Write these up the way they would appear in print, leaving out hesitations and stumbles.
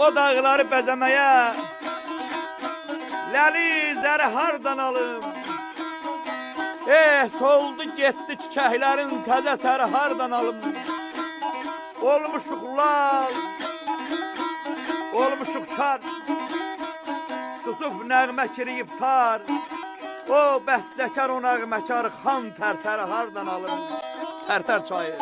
O dağları bəzəməyə ləli zəri hardan alım? Soldu getdi çiçəklərin təzə təri hardan alım? Olmuşuq lal, olmuşuq çar, susub nəğmə kiriyib tar. O bəstəkar, o nəğməkar xan tərtəri hardan alım? Tərtər çayı.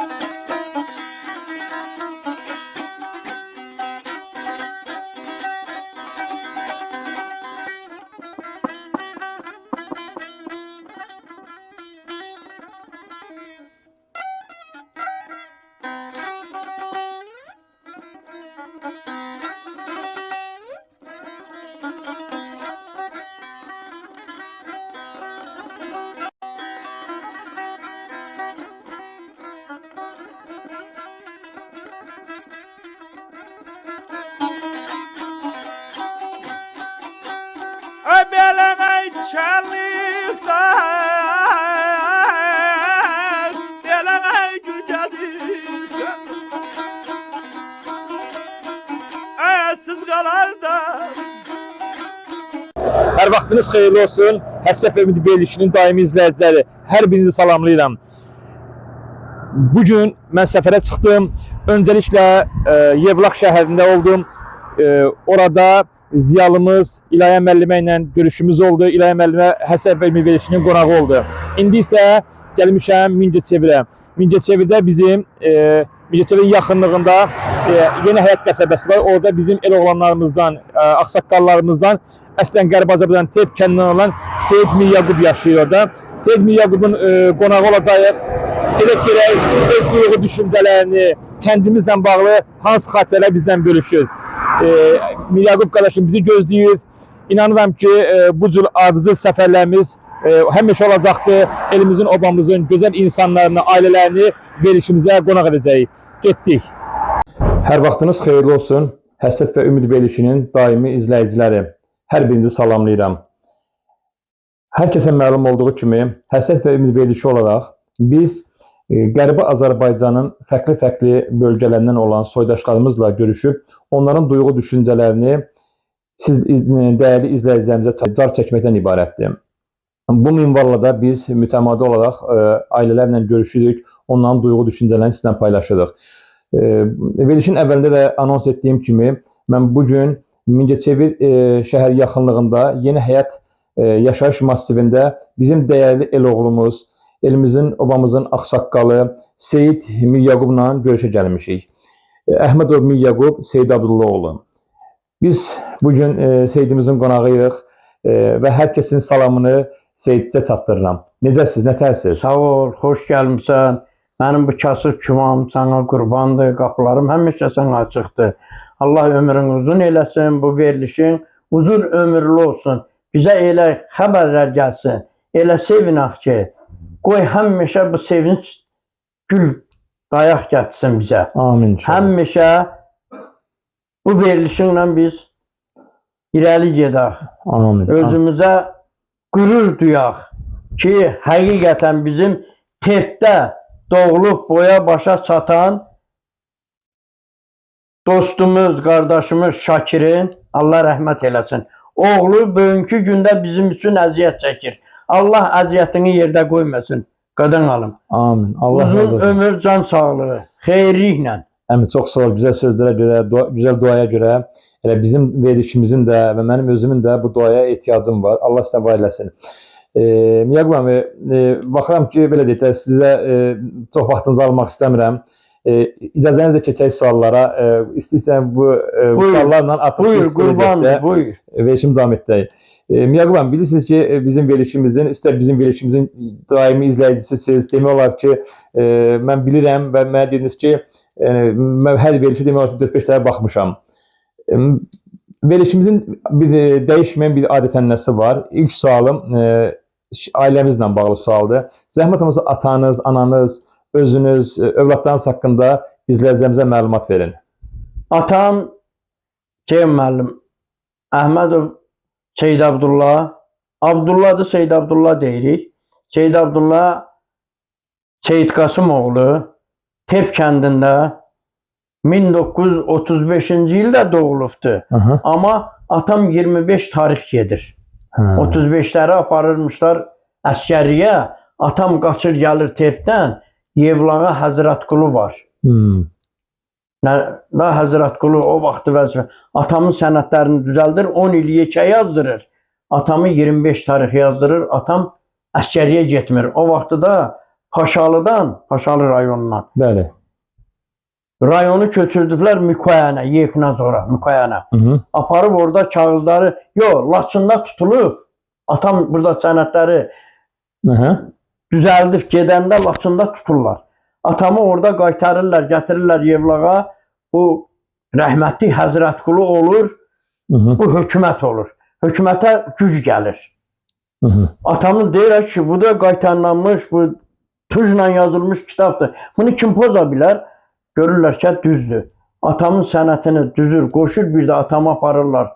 Hər vaxtınız xeyirli olsun. Həssəf Ümid verilişinin daimi izləyiciləri, hər birinizi salamlayıram. Bugün mən səfərə çıxdım. Öncəliklə Yevlax şəhərində oldum. Orada ziyalımız İlahiyə müəllimə ilə görüşümüz oldu. İlahiyə müəllimə Həssəf Ümid verilişinin qonağı oldu. İndi isə gəlmişəm Mingəçevirə. Mingəçevirdə bizim Mingəçevirin yaxınlığında Yeni Həyat qəsəbəsi var. Orada bizim el oğlanlarımızdan, ağsaqqallarımızdan əslən Qərbi Azərbaycan Tep kəndindən olan Seyid Miryaqub yaşayır orada. Seyid Miryaqubun qonağı olacağıq. Gedək görək öz duyğu düşüncələrini, kəndimizlə bağlı hansı xatirələr bizdən bölüşür. Miryaqub qardaşım bizi gözləyir. İnanıram ki, bu cür ardıcıl səfərlərimiz həmişə olacaqdır. Elimizin, obamızın gözəl insanlarını, ailələrini verilişimizə qonaq edəcəyik. Getdik. Hər vaxtınız xeyirli olsun. Həssət və Ümid verilişinin daimi izləyiciləri. Hər birinizi salamlayıram. Hər kəsə məlum olduğu kimi, Həssət və Ümid verilişi olaraq biz Qərbi Azərbaycanın fərqli bölgələrindən olan soydaşlarımızla görüşüb, onların duyğu düşüncələrini siz dəyərli izləyicilərimizə car çəkməkdən ibarətdir. Bu minvalla da biz mütəmadi olaraq ailələrlə görüşürük, onların duyğu düşüncələrini sizlə paylaşırıq. Verilişin əvvəlində də anons etdiyim kimi, mən bugün Mingəçevir şəhər yaxınlığında Yeni Həyat yaşayış massivində bizim dəyərli el oğlumuz, elimizin, obamızın ağsaqqalı Seyid Miryaqubla görüşə gəlmişik. Əhmədov Miryaqub Seyid Abdullaoğlu. Biz bugün Seyidimizin qonağıyıq və hər kəsin salamını Seyidizə çatdırıram. Necəsiz, nətərsiz? Sağ ol, xoş gəlmişsən. Mənim bu kasıb kümam sana qurbandır, qapılarım həmişə sana açıqdır. Allah ömrün uzun eləsin, bu verilişin uzun ömürlü olsun. Bizə elə xəbərlər gəlsin, elə sevinək ki, qoy həmişə bu sevinç gül qayaq gətirsin bizə. Amin. Həmişə bu verilişinlə biz irəli gedək. Amin. Özümüzə qürur duyaq ki, həqiqətən bizim tertdə doğulub boya başa çatan dostumuz, qardaşımız Şakirin Allah rəhmət eləsin. Oğlu bugünkü gündə bizim üçün əziyyət çəkir. Allah əziyyətini yerdə qoymasın. Qadan alım. Amin. Allah razı Uzun olsun. ömür, can sağlığı, xeyirliklə. Əmi çox sağ ol, güzel sözlərə görə, güzel duaya görə. Elə bizim verilişimizin də və mənim özümün də bu duaya ehtiyacım var. Allah sizə var eləsin. Yaqub əmi, baxıram ki, belə deyək də sizə çox vaxtınızı almaq istəmirəm. İcazənizlə keçək suallara. İstəyirsən bu suallarla atıb Buyur, qurban, buyur. Verilişimi davam etdirək. Yaqub əmi, bilirsiniz ki, bizim verilişimizin, istər bizim verilişimizin daimi izləyicisisiniz. Demək olar ki, mən bilirəm və mənə dediniz ki, mən hər verilişi demək olar ki, 4-5 dəfə baxmışam. Verilişimizin dəyişməyən bir adət-ənənəsi var. İlk sualım ailəmizlə bağlı sualdır. Zəhmət olmasa atanız, ananız, özünüz, övladlarınız haqqında izləyicilərimizə məlumat verin. Atam Ceyhun müəllim Əhmədov Seyid Abdullah. Abdullahdır, Seyid Abdullah deyirik. Seyid Abdullah Seyid Qasım oğlu Tep kəndində 1935-ci ildə doğulubdur. Amma atam 25 tarix gedir. 35-ləri aparırmışlar əskəriyə. Atam qaçır gəlir Tepdən. Yevlağa Həzrətqulu var. Da Həzrətqulu o vaxtı vəzifə. Atamın sənədlərini düzəldir, 10 il yekə yazdırır. Atamı 25 tarix yazdırır. Atam əskəriyə getmir. O vaxtı da Paşalıdan, Paşalı rayonundan. Bəli. Rayonu köçürdülər Mikoyanə, Yekna sonra Mikoyanə. Aparıb orada kağızları, Laçında tutulub. Atam burada sənədləri düzəldib gedəndə Laçında tuturlar. Atamı orada qaytarırlar, gətirirlər Yevlağa. Bu rəhmətli Həzrətqulu olur, bu hökumət olur. Hökumətə güc gəlir. Atamın deyirək ki, bu da qaytarlanmış, bu tujla yazılmış kitabdır. Bunu kim poza bilər? Görürlər ki, düzdür. Atamın sənətini düzür, qoşur, bir də atamı aparırlar.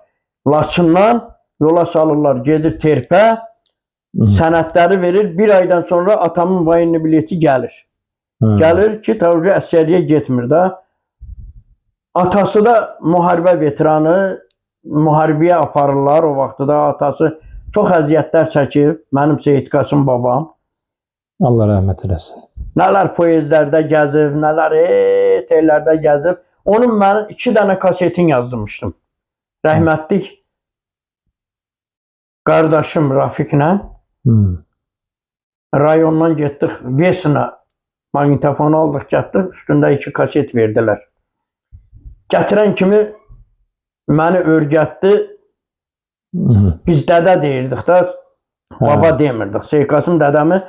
Laçından yola salırlar, gedir Terpə, sənətləri verir. Bir aydan sonra atamın vayinli bileti gəlir. Gəlir ki, təvcü əskəriyə getmir də. Atası da müharibə veteranı, müharibəyə aparırlar o vaxtı da. Atası çox əziyyətlər çəkir, mənim Seyid Qasım babam. Allah rəhmət eləsin. Nələr poezlərdə gəzib, nələr tellərdə gəzib. Onun mən 2 dənə kasetin yazdırmışdım. Rəhmətlik qardaşım Rafiqlə rayondan getdik Vesna, magnitofonu aldıq, getdik, üstündə 2 kaset verdilər. Gətirən kimi məni örgətdi. Biz dədə deyirdik da, baba demirdik. Seyid Qasım dədəmi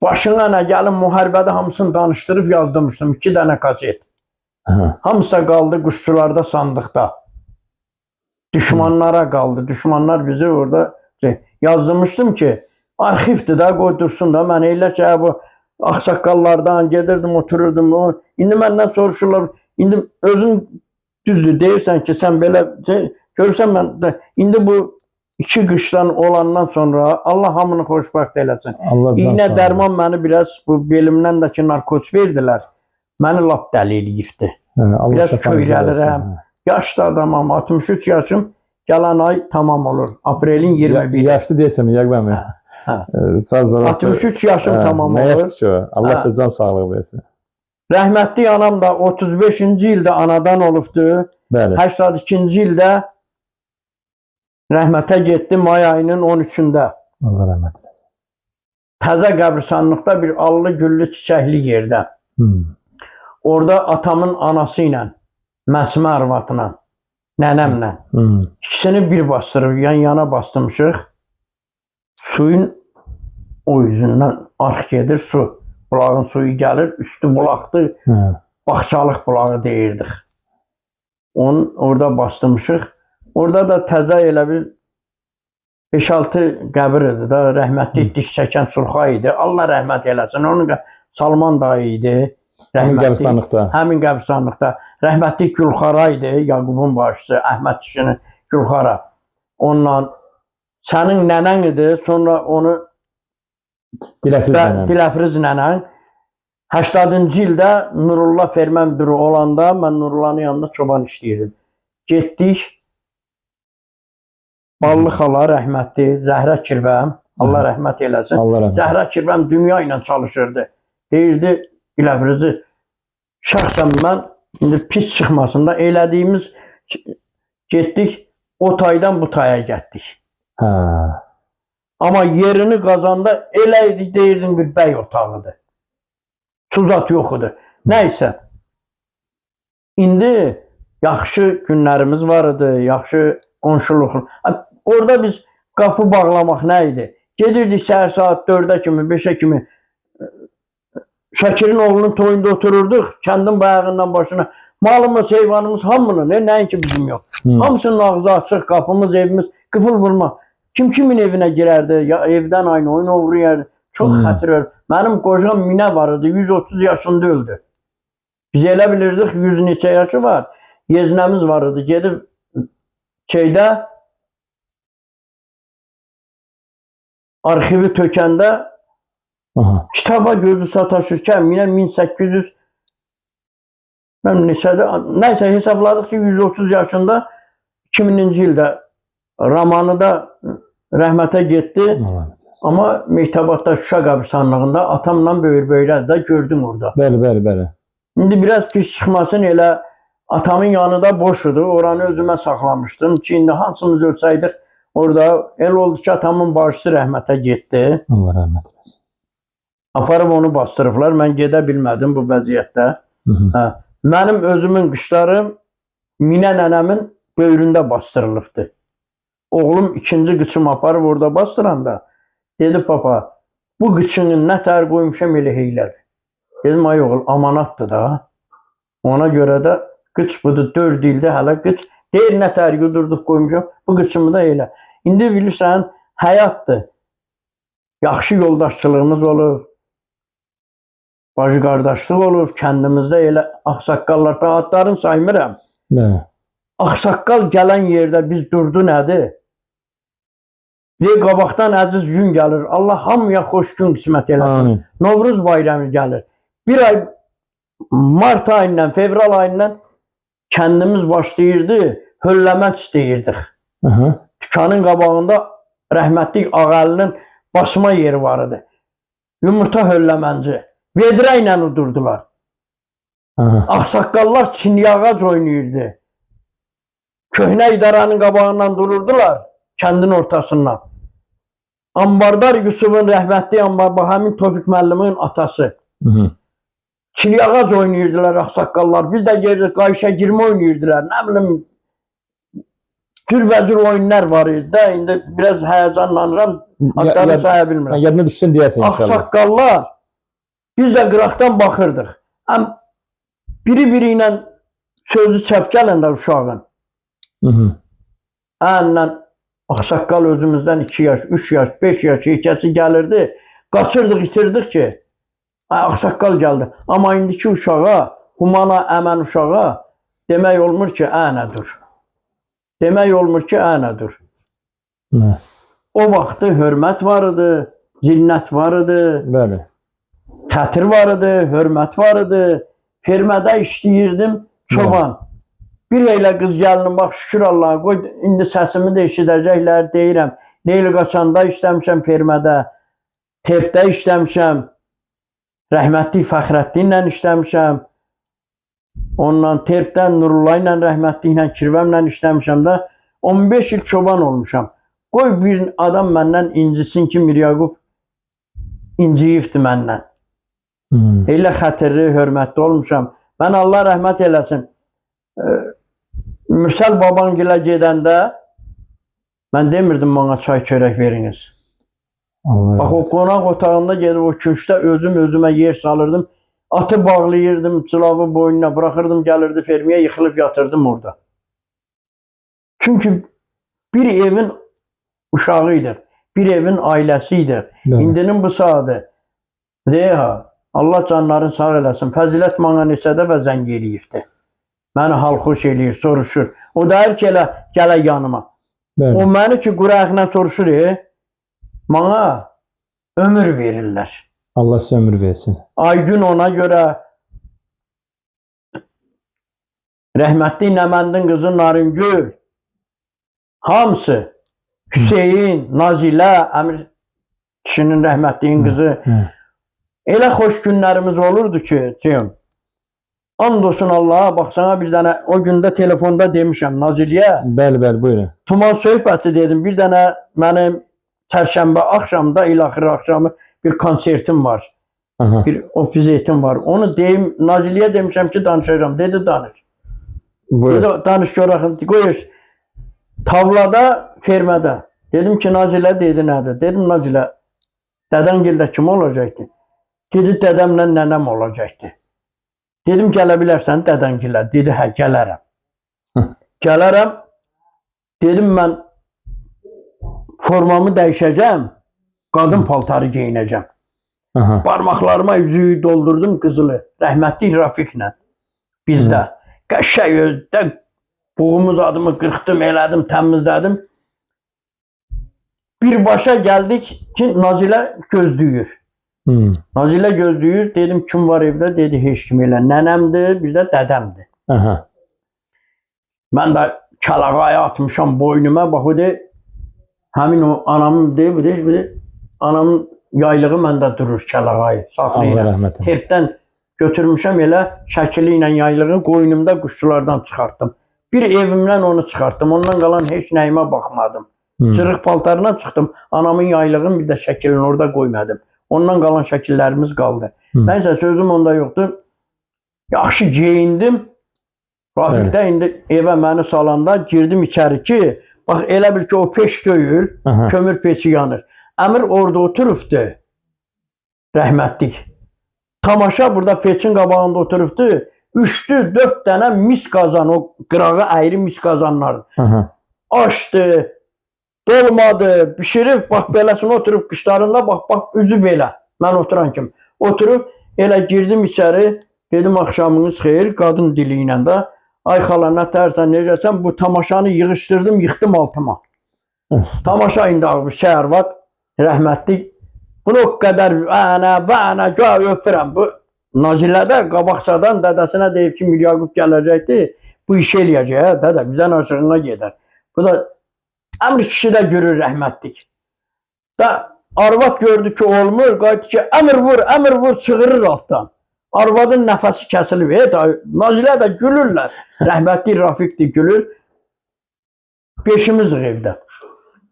başına nə gəlin müharibədə hamısını danışdırıb yazdırmışdım. 2 dənə kaset. Hamısı da qaldı quşçularda, sandıqda. Düşmanlara qaldı. Düşmanlar bizi orada yazdırmışdım ki, arxivdir də, qoydursun da. Mən elə ki, bu ağsaqqallardan gedirdim, otururdum. İndi məndən soruşurlar. İndi özün düzdür, deyirsən ki, sən belə görürsən mən də. İndi bu 2 qışdan olandan sonra Allah hamını xoşbəxt eləsin. İğnə dərman məni biraz bu belimdən də ki narkoz verdilər. Məni lap dəli eləyibdi. Biraz köyrəlirəm. Yaşlı adamam, 63 yaşım. Gələn ay tamam olur. Aprelin 21-i. Yaşlı deyəsəm, Yaqub əmi. 63 yaşım tamam olur. Nə yaxşı ki o. Allah sizə can sağlığı versin. Rəhmətli anam da 35-ci ildə anadan olubdu. 82-ci ildə rəhmətə getdi may ayının 13-də. Allah rəhmət eləsin. Təzə qəbristanlıqda bir allı güllü çiçəkli yerdə. Orada atamın anası ilə, Məsmə arvatına, nənəmlə. İkisini bir bastırıb, yan-yana bastırmışıq. Suyun o yüzündən arx gedir, su. Bulağın suyu gəlir, üstü bulaqdır. Baxçalıq bulağı deyirdik. Onu orada bastırmışıq. Orada da təzə elə bir 5-6 qəbir idi da, rəhmətli diş çəkən Sulxa idi. Allah rəhmət eləsin. Onun Salman dayı idi. Həmin qəbristanlıqda. Həmin qəbristanlıqda. Rəhmətli Gülxara idi, Yaqubun başçısı, Əhməd kişinin Gülxara. Onunla Sənin nənən idi, sonra onu Dilafriz nənən 80-cı ildə Nurullah ferma müdürü olanda mən Nurullahın yanında çoban işləyirdim. Getdik. Ballı xala rəhmətli, Zəhra Kirvəm, Allah rəhmət eləsin. Zəhra Kirvəm dünya ilə çalışırdı. Deyirdi Dilafrizi şəxsən mən indi pis çıxmasın da elədiyimiz getdik o taydan bu taya getdik. Amma yerini qazanda elə idi deyirdim bir bəy otağıdır. Tuzat yox idi. Nəysə. İndi yaxşı günlərimiz var idi, yaxşı qonşuluq. Orada biz qapı bağlamaq nə idi? Gedirdik səhər saat 4-ə kimi, 5-ə kimi Şəkirin oğlunun toyunda otururduq, kəndin bayağından başına. Malımız, heyvanımız hamının, nəinki bizim yox. Hamısının ağzı açıq, qapımız, evimiz, qıfıl vurma. Kim kimin evinə girərdi, ya evdən aynı oyun uğrayardı. Çox xətir ver. Mənim qocam Minə var idi, 130 yaşında öldü. Biz elə bilirdik 100 neçə yaşı var. Yeznəmiz var idi, gedib şeydə arxivi tökəndə kitaba gözü sataşırkən Minə 1800 nəysə hesabladıq ki 130 yaşında 2000-ci ildə romanı da rəhmətə getdi. Amma Mehtabatda Şuşa qəbirstanlığında atamla böyür-böyrədə də gördüm orada. Bəli. İndi biraz pis çıxmasın elə atamın yanı da boş idi. Oranı özümə saxlamışdım ki indi hansımız ölsəydik orada el oldu ki atamın başçısı rəhmətə getdi. Allah rəhmət eləsin. Aparıb onu bastırıblar. Mən gedə bilmədim bu vəziyyətdə. Mənim özümün qışlarım Minə nənəmin böyründə bastırılıbdı. Oğlum ikinci qıçımı aparıb orada bastıranda dedi papa bu qıçını nə tər qoymuşam elə heylədir. Dedim ay oğul amanatdır da. Ona görə də qıç budur 4 ildə hələ qıç. Deyir nə tər yudurduq qoymuşam bu qıçımı da elə. İndi bilirsən həyatdır. Yaxşı yoldaşçılığımız olur. Bacı qardaşlıq olur. Kəndimizdə elə ağsaqqallardan adlarını saymıram. Ağsaqqal gələn yerdə biz durdu nədir? Deyir qabaqdan əziz gün gəlir. Allah hamıya xoş gün qismət eləsin. Novruz bayramı gəlir. Bir ay mart ayından, fevral ayından kəndimiz başlayırdı. Hölləmə istəyirdik. Dükkanın qabağında rəhmətli Ağəlinin basma yeri var idi. Yumurta hölləmənci. Vedrə ilə udurdular. Ağsaqqallar çinyağac oynayırdı. Köhnə idaranın qabağından dururdular. Kəndin ortasından. Ambardar Yusufun rəhmətli Ambarba həmin Tofiq müəllimin atası. Çilyağac oynayırdılar ağsaqqallar. Biz də gelirdik qayışa girmə oynayırdılar. Nə bilim cürbəcür oyunlar var idi də. İndi biraz həyəcanlanıram. Adlarını saya bilmirəm. Yadına düşsün deyəsən inşallah. Ağsaqqallar biz də qıraqdan baxırdıq. Biri-biri ilə sözü çəpkələndə uşağın. Ənlə ağsaqqal özümüzdən 2 yaş, 3 yaş, 5 yaş ikəsi gəlirdi. Qaçırdıq, itirdik ki ağsaqqal gəldi. Amma indiki uşağa, humana əmən uşağa demək olmur ki ənə dur. Demək olmur ki ənə dur. O vaxtı hörmət var idi, zinnət var idi. Bəli. Xətir var idi, hörmət var idi. Fermədə işləyirdim, çoban. Bir elə qız gəlinim, bax şükür Allah'a, qoy indi səsimi də eşidəcəklər, deyirəm. Leyli Qaçanda işləmişəm fermədə, Tefdə işləmişəm, rəhmətli Fəxrəddinlə işləmişəm. Ondan Tefdən Nurullah ilə, rəhmətli ilə, Kirvəmlə işləmişəm də 15 il çoban olmuşam. Qoy bir adam məndən incisin ki, Miryaqub inciyibdi məndən. Elə xətirli, hörmətli olmuşam. Mən Allah rəhmət eləsin. Mürsəl babangilə gedəndə mən demirdim bana çay çörək veriniz. Bax o qonaq otağında gedib o köşkdə özümə yer salırdım. Atı bağlayırdım, çılavı boynuna bırakırdım, gəlirdi fermiyə yıxılıb yatırdım orada. Çünki bir evin uşağıydı, bir evin ailəsiydi. İndinin bu saatı. Reha, Allah canların sağ eləsin. Fəzilət bana neçə dəfə zəng eləyibdi. Məni halxoş eləyir, soruşur. O da hər ki elə gələ yanıma. Bəli. O məni ki, quraqla soruşur, bana ömür verirlər. Allah sizə ömür versin. Aygün ona görə rəhmətli Nəməndin qızı Narıngül, hamısı, Hüseyin, Nazilə, Əmir kişinin rəhmətliyin qızı, elə xoş günlərimiz olurdu ki, and olsun Allaha, baxsana bir dənə, o gündə telefonda demişəm Naziliyə, Bəli, bəli, buyurun. Tuman söhbəti dedim, bir dənə mənim çərşənbə axşamda, ilaxır axşamı bir konsertim var, Aha. bir ofiziyetim var. Onu deyim, Naziliyə demişəm ki, danışacağım, dedi danış. Buyurun. Dedi, danış görəxin, qoyur, tavlada, fermədə. Dedim ki, Nazilə dedi nədir? Dedim, Nazilə, dədəngildə kim olacaqdı? Dedi, dədəmlə nənəm olacaqdı. Dedim, gələ bilərsən dədəngilə. Dedi, hə, gələrəm. Gələrəm. Dedim, mən formamı dəyişəcəm, qadın paltarı geyinəcəm. Aha. Barmaqlarıma üzüyü doldurdum qızılı, rəhmətli Rafiqlə bizdə. Qəşəng özdə buğumuz adımı qırxdım, elədim, təmizlədim. Birbaşa gəldik ki, Nazilə gözləyir. Nazilə gözləyir, dedim kim var evdə? Dedi, heç kim elə. Nənəmdir, bir də dədəmdir. Aha. Mən də kəlağaya atmışam boynuma, bax o de, həmin o anamın deyir, anamın yaylığı məndə durur kəlağayı, saxlayıram. Allah rəhmət eylesin. Terdən götürmüşəm elə, şəkili ilə yaylığı qoynumda quşçulardan çıxartdım. Bir evimdən onu çıxartdım, ondan qalan heç nəyimə baxmadım. Cırıq paltarına çıxdım, anamın yaylığını bir də şəkilini orada qoymadım. Ondan qalan şəkillərimiz qaldı. Nəysə sözüm onda yoxdur. Yaxşı geyindim. Rafiqdə indi evə məni salanda girdim içəri ki, bax elə bil ki o peş deyil, kömür peçi yanır. Əmir orada oturubdu, rəhmətlik. Tamaşa burada peçin qabağında oturubdu. 3-4 dənə mis qazan, o qırağı əyri mis qazanlar. Açdı, dolmadı, pişirib, bax beləsini oturub qışlarında, bax üzü belə. Mən oturan kimi. Oturub, elə girdim içəri, dedim axşamınız xeyir, qadın dili ilə də. Ay xala, nətərsən, necəsən? Bu tamaşanı yığışdırdım, yıxdım altıma. Tamaşa indi ağabey, şəhərvat, rəhmətlik. Bunu o qədər, bənə, göy öpürəm. Bu Nazilədə qabaqcadan dədəsinə deyib ki, Miryaqub gələcəkdi, bu iş eləyəcək, dədə, bizdən aşığına gedər. Bu da Əmr kişi də görür rəhmətlik. Da arvad gördü ki, olmur, qayıtdı ki, əmr vur, çığırır altdan. Arvadın nəfəsi kəsilib, Nazilə də gülürlər. Rəhmətli Rafiqdir, gülür. Beşimizik evdə.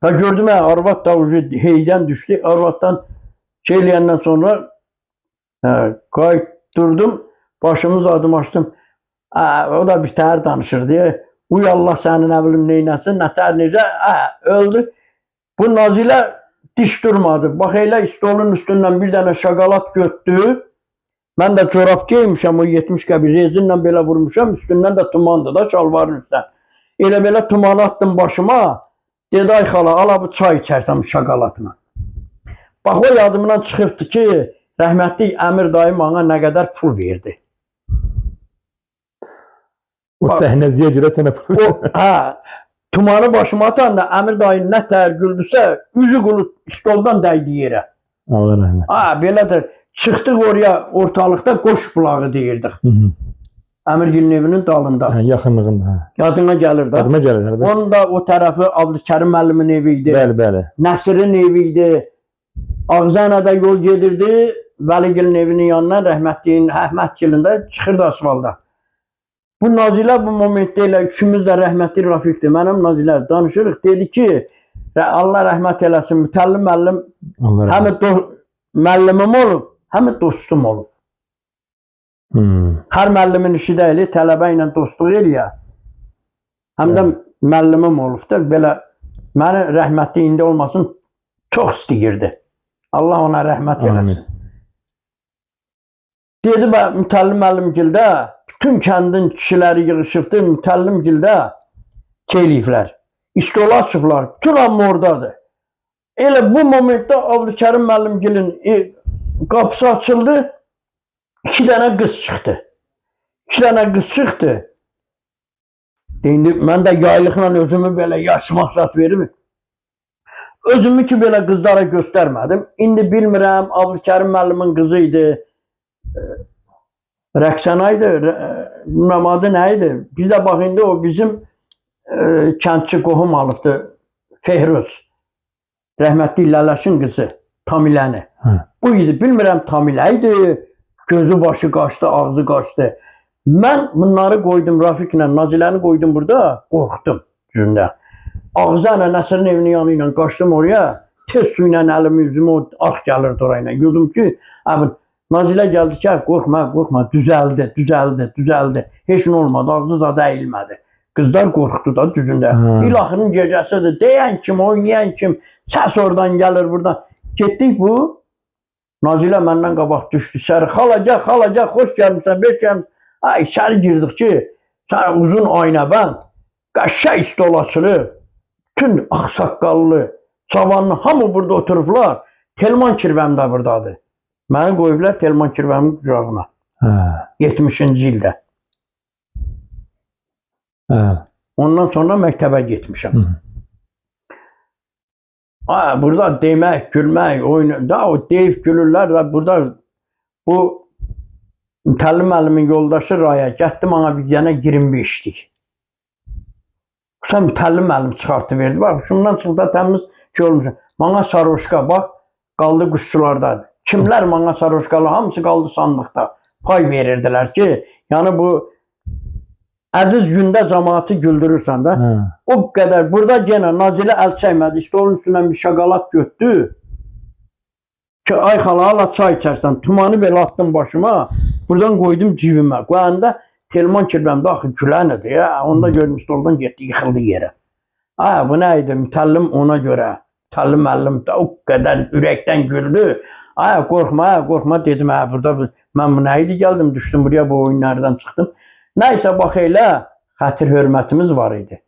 Da gördüm, arvad da heydən düşdü. Arvaddan şey eləyəndən sonra qayıt durdum, başımız adım açdım. O da bir təhər danışırdı. Uy Allah səni nə bilim neynəsin, nətər necə, öldü. Bu Nazilə diş durmadı. Bax elə stolun üstündən bir dənə şokolad götdü. Mən də corab geymişəm, o 70 qəbir rezinlə belə vurmuşam, üstündən də tumandı da şalvarın üstdən. Elə belə tumanı attım başıma, dedi ay xala, ala bu çay içərsən şokoladına. Bax o yadımdan çıxıbdı ki, rəhmətli Əmir dayı bana nə qədər pul verdi. O səhnəziyə görə sənə pul verdi. Tumanı başıma atanda Əmir dayı nə tər güldüsə, üzü qulu stoldan dəydi yerə. Allah rəhmət. Belədir. Çıxdıq oraya, ortalıqda qoş bulağı deyirdik. Əmirgilin evinin dalında. Yaxınlığında. Yadına gəlir də. Yadıma gəlir. Onun da o tərəfi Abdülkərim müəllimin evi idi. Bəli, bəli. Nəsirin evi idi. Ağzanada yol gedirdi. Vəligilin evinin yanına, rəhmətliyin, Əhmədgilində çıxırdı asfalda. Bu Nazilə bu momentdə elə üçümüz də rəhmətli Rafiqdir. Mənim Nazilə danışırıq. Dedi ki, Allah rəhmət eləsin, mütəllim müəllim həm müəllimim olub, həm dostum olub. Hər müəllimin işi deyil, tələbə ilə dostluq eləyə. Həm də müəllimim olub da, belə məni rəhmətli indi olmasın, çox istəyirdi. Allah ona rəhmət eləsin. Dedi, mütəllim müəllimgildə, bütün kəndin kişiləri yığışıbdı, mütəllimgildə keliyiflər. İstola açıblar, bütün amma oradadır. Elə bu momentdə Abdülkərim müəllimgilin qapısı açıldı, 2 dənə qız çıxdı. 2 dənə qız çıxdı. İndi mən də yaylıqla özümü belə yaş maksat verim. Özümü ki belə qızlara göstərmədim. İndi bilmirəm, Abdülkərim müəllimin qızı idi. Rəqsana idi, bilməm adı nə idi. Bir də bax indi o bizim kəndçi qohum alıbdı. Fehruz. Rəhmətli Lələşin qızı. Tamiləni. Bu idi. Bilmirəm Tamilə idi. Gözü başı qaçdı, ağzı qaçdı. Mən bunları qoydum Rafiqlə, Naziləni qoydum burada. Qorxdum düzündə. Ağzıyla Nəsirin evinin yanı ilə qaçdım oraya. Tez su ilə əlimi yüzümü o arx gəlirdi orayla. Gördüm ki, Nazilə gəldi ki, qorxma, qorxma, düzəldi. Heç nə olmadı, ağzı da əyilmədi. Qızlar qorxdu da düzündə. İlaxırın gecəsidir, deyən kim, oynayan kim, səs oradan gəlir buradan. Getdik bu, Nazilə məndən qabaq düşdü içəri. Xalaca, xoş gəlmişsən, beş gəlmişsən. Ay, içəri girdik ki, sən uzun aynabənd, qəşəng stol açılır. Bütün ağsaqqallı, cavanlı, hamı burada oturublar. Telman kirvəm də buradadır. Məni qoyublar Telman kirvəmin qucağına. 70-ci ildə. Ondan sonra məktəbə getmişəm. Burada demək, gülmək, oyun, da o deyib gülürlər da burada bu Mütəllim müəllimin yoldaşı Raya getdi bana bir yana 25'lik. Sən Mütəllim müəllim çıxartı verdi. Bax, şundan çıxda təmiz ki olmuşum. Bana saroşka bax, qaldı quşçulardadır. Kimlər bana saroşkalı, hamısı qaldı sandıqda. Pay verirdilər ki, yəni bu əziz gündə cəmaatı güldürürsən də. O qədər. Burada yenə Nazilə əl çəkmədi. Stolun üstündən bir şokolad götdü. Ki, ay xala, hala çay içərsən. Tumanı belə attım başıma. Buradan qoydum cibimə. Qoyanda Telman kirvəmdə axı gülənədir ya. Onda gördüm stoldan getdi, yıxıldı yerə. Bu nə idi? Mütəllim ona görə. Mütəllim müəllim də o qədər ürəkdən güldü. Qorxma dedim. Burada mən bu nə idi? Gəldim, düşdüm buraya, bu oyunlardan çıxdım. Nəysə bax elə xətir hörmətimiz var idi.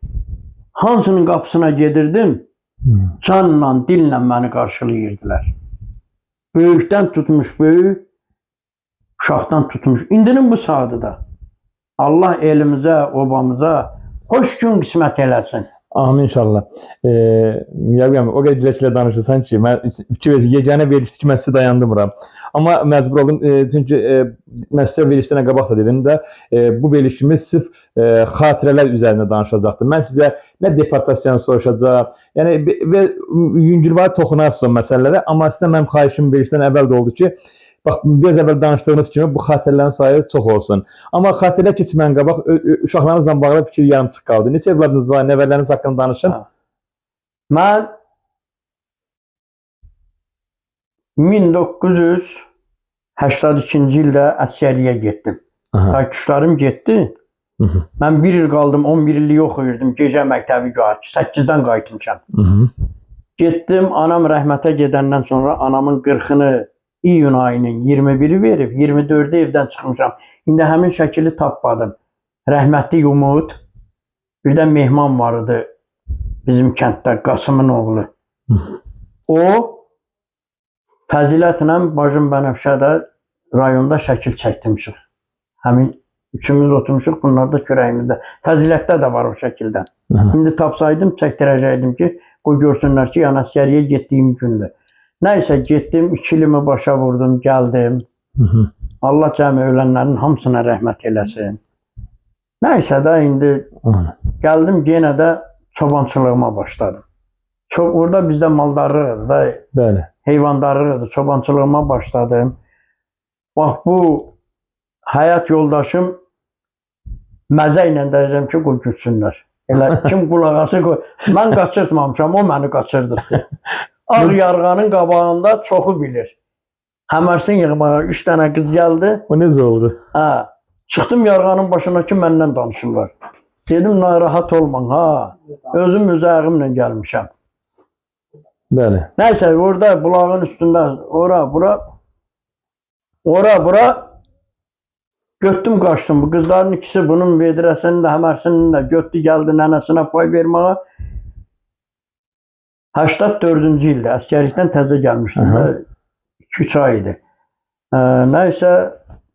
Hansının qapısına gedirdim, canla, dillə məni qarşılayırdılar. Böyükdən tutmuş böyük, uşaqdan tutmuş. İndinin bu saatı da Allah elimizə, obamıza xoş gün qismət eləsin. Amin inşallah. Yəqin o qədər güzel danışırsan ki, mən yeganə verilişdi ki, mən sizə dayandımıram. Amma məcbur oldum, çünki mən sizə verilişdən qabaq da dedim də, bu verilişimiz sırf xatirələr üzərində danışacaqdır. Mən sizə nə deportasiyanı soruşacaq, yəni və yüngülvari toxunarsınız o məsələlərə, amma sizə mənim xahişim verilişdən əvvəl də oldu ki, bax, biraz əvvəl danışdığınız kimi bu xatirələrin sayı çox olsun. Amma xatirələr keçməyən qabaq uşaqlarınızla bağlı fikir yarımçıq qaldı. Neçə evladınız var, nəvələriniz haqqında danışın? Mən 1982-ci ildə əsgərliyə getdim. Qaykuşlarım getdi. Mən bir il qaldım, 11 illik oxuyurdum. Gecə məktəbi var, 8-dən qayıtmışam. Getdim, anam rəhmətə gedəndən sonra anamın 40-ını iyun ayının 21'i verib, 24'ü evdən çıxmışam. İndi həmin şəkili tapmadım. Rəhmətli Umud, bir də Mehman vardı bizim kənddə, Qasımın oğlu. O, Fəzilətlə bacım Bənəfşədə rayonda şəkil çəkdirmişik. Həmin üçümüz oturmuşuq, bunlar da körəyimizdə. Fəzilətdə də var o şəkildən. İndi tapsaydım, çəkdirəcəkdim ki, o görsünlər ki, yəni əsgəriyə getdiyim gündür. Nəysə getdim, 2 ilimi başa vurdum, gəldim. Allah cəmi ölənlərin hamısına rəhmət eləsin. Nəysə də indi gəldim, yenə də çobançılığıma başladım. Orada bizdə maldarlıq, heyvandarlıq, çobançılığıma başladım. Bax bu həyat yoldaşım məzə ilə deyəcəm ki, qoy gülsünlər. Elə kim qulağası qoy. Mən qaçırtmamışam, o məni qaçırdıqdı. Ağ yarğanın qabağında çoxu bilir. Həmərsin yığmağa 3 dənə qız gəldi. O necə oldu? Çıxdım yarğanın başına ki, məndən danışırlar. Dedim, narahat olman, özüm üzəğimlə gəlmişəm. Bəli. Nəysə, orada bulağın üstündə, ora, götdüm, qaçdım. Bu qızların ikisi bunun vedirəsini də, həmərsinin də götdü, gəldi nənəsinə pay verməyə. 84-cü ildə əsgərlikdən təzə gəlmişdim. 2-3 ay idi. Nəysə,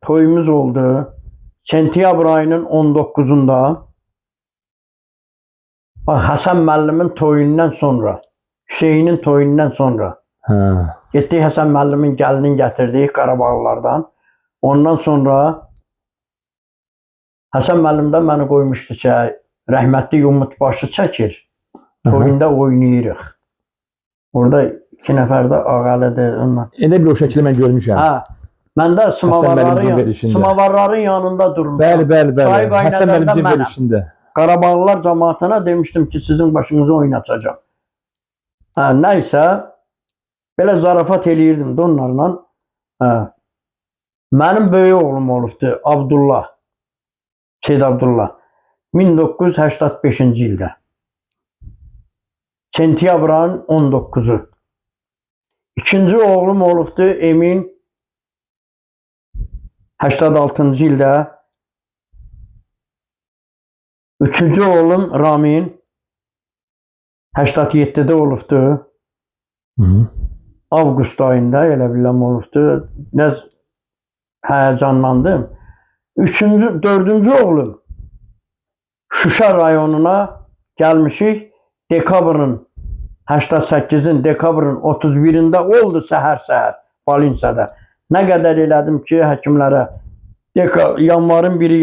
toyumuz oldu. Sentyabr ayının 19'unda Həsən müəllimin toyundan sonra, Hüseynin toyundan sonra Hə. getdik Həsən müəllimin gəlinin gətirdik Qarabağlılardan. Ondan sonra Həsən müəllim də məni qoymuşdu ki, rəhmətli Umut başı çəkir. Toyunda oynayırıq. Orada 2 nəfər də ağalıdır onlar. Elə bir o şəkli mən görmüşəm. Hə. Mən də Sımavarların yanında durmuşam. Bəli. Çay Həsən qaynadanda müəllim mənəm. verilişində. Qarabağlılar cəmaatına demişdim ki, sizin başınızı oynatacağım. Hə, nəysə, belə zarafat eləyirdim də onlarla. Hə. Mənim böyük oğlum olubdu, Abdullah. Seyd Abdullah. 1985-ci ildə. Sentyabrın 19-u. İkinci oğlum olubdu, Emin. 86-cı ildə. Üçüncü oğlum Ramin 87-də olubdu. Avqust ayında elə biləm olubdu. Nə həyəcanlandım. Dördüncü oğlum Şuşa rayonuna gəlmişik. Dekabrın 88-in dekabrın 31-də oldu səhər Balinsədə. Nə qədər elədim ki, həkimlərə yanvarın 1-i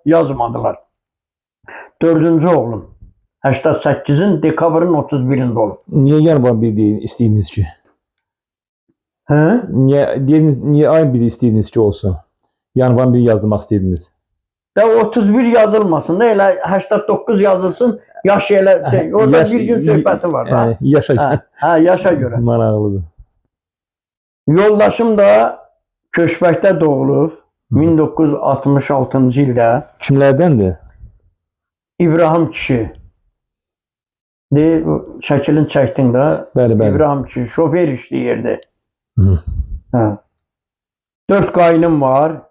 yazmadılar. Dördüncü oğlum 88-in dekabrın 31-də olub. Niyə yanvarın 1 istəyirdiniz ki? Hə? Niyə ayın 1 istəyirdiniz ki olsun? Yanvarın 1 yazdırmaq istəyirdiniz? Və 31 yazılmasın da elə 89 yazılsın. Yaş elə orada bir gün söhbəti var da. Yaşa. Hə, yaşa görə. Maraqlıdır. Yoldaşım da Köşbəkdə doğulub 1966-cı ildə. Kimlərdəndir? İbrahim kişi. Şəklini çəkdin də. Bəli. İbrahim kişi şofer işləyirdi. Hə. 4 qaynım var.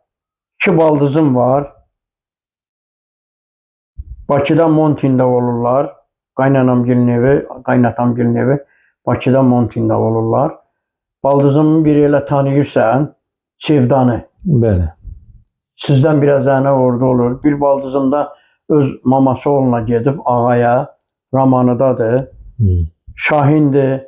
2 baldızım var. Bakıda Montində olurlar. Qaynanamgilin evi, qaynatamgilin evi Bakıda Montində olurlar. Baldızımın biri elə tanıyırsan, Sevdanı. Bəli. Sizdən biraz ənə orada olur. Bir baldızım da öz maması oğluna gedib ağaya, Ramanıdadır. Şahindir,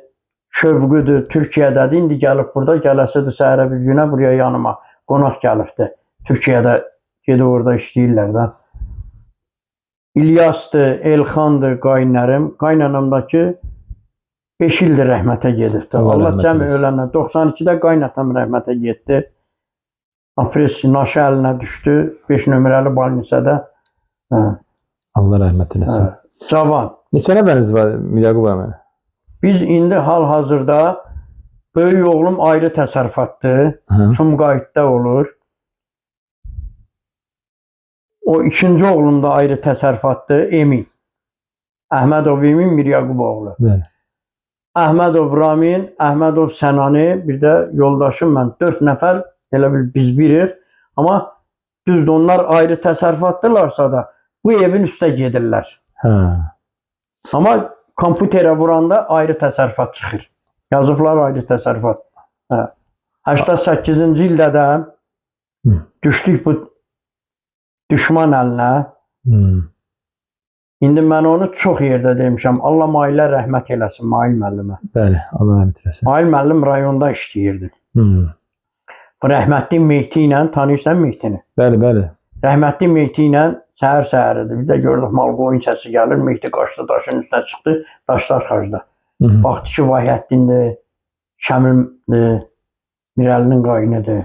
Şövqüdür, Türkiyədədir. İndi gəlib burada, gələsidir səhərə bir günə buraya yanıma qonaq gəlibdir. Türkiyədə gedib orada işləyirlər də. İlyasdır, Elxandır qaynlarım. Qaynanamdakı 5 ildir rəhmətə gedibdir. Allah cəmi ölənə. 92-də qaynatam rəhmətə getdi. Apres naşı əlinə düşdü. 5 nömrəli Balinsədə. Allah rəhmət eləsin. Cavan. Neçə nəfəriniz var Miryaqub əmi? Biz indi hal-hazırda böyük oğlum ayrı təsərrüfatdır. Sumqayıtda olur. O ikinci oğlum da ayrı təsərrüfatdır. Emin. Əhmədov Emin Miryaqub oğlu. Bəli. Əhmədov Ramin, Əhmədov Sənani, bir də yoldaşım mən. 4 nəfər elə bil biz birik. Amma düzdür onlar ayrı təsərrüfatdırlarsa da bu evin üstə gedirlər. Amma kompüterə vuranda ayrı təsərrüfat çıxır. Yazıblar ayrı təsərrüfat. 88-ci ildə də düşdük bu düşman əlinə. İndi mən onu çox yerdə demişəm. Allah Mailə rəhmət eləsin, Mail müəllimə. Bəli, Allah rəhmət eləsin. Mail müəllim rayonda işləyirdi. Bu rəhmətli Mehdi ilə, tanıyırsan Mehdini? Bəli. Rəhmətli Mehdi ilə səhər-səhəridir. Bir də gördük mal qoyun səsi gəlir. Mehdi qaçdı, daşın üstünə çıxdı. Daşlar xarcda. Baxdı ki, Vahiyyətdindir, Şəmildir, Mirəlinin qaynıdır.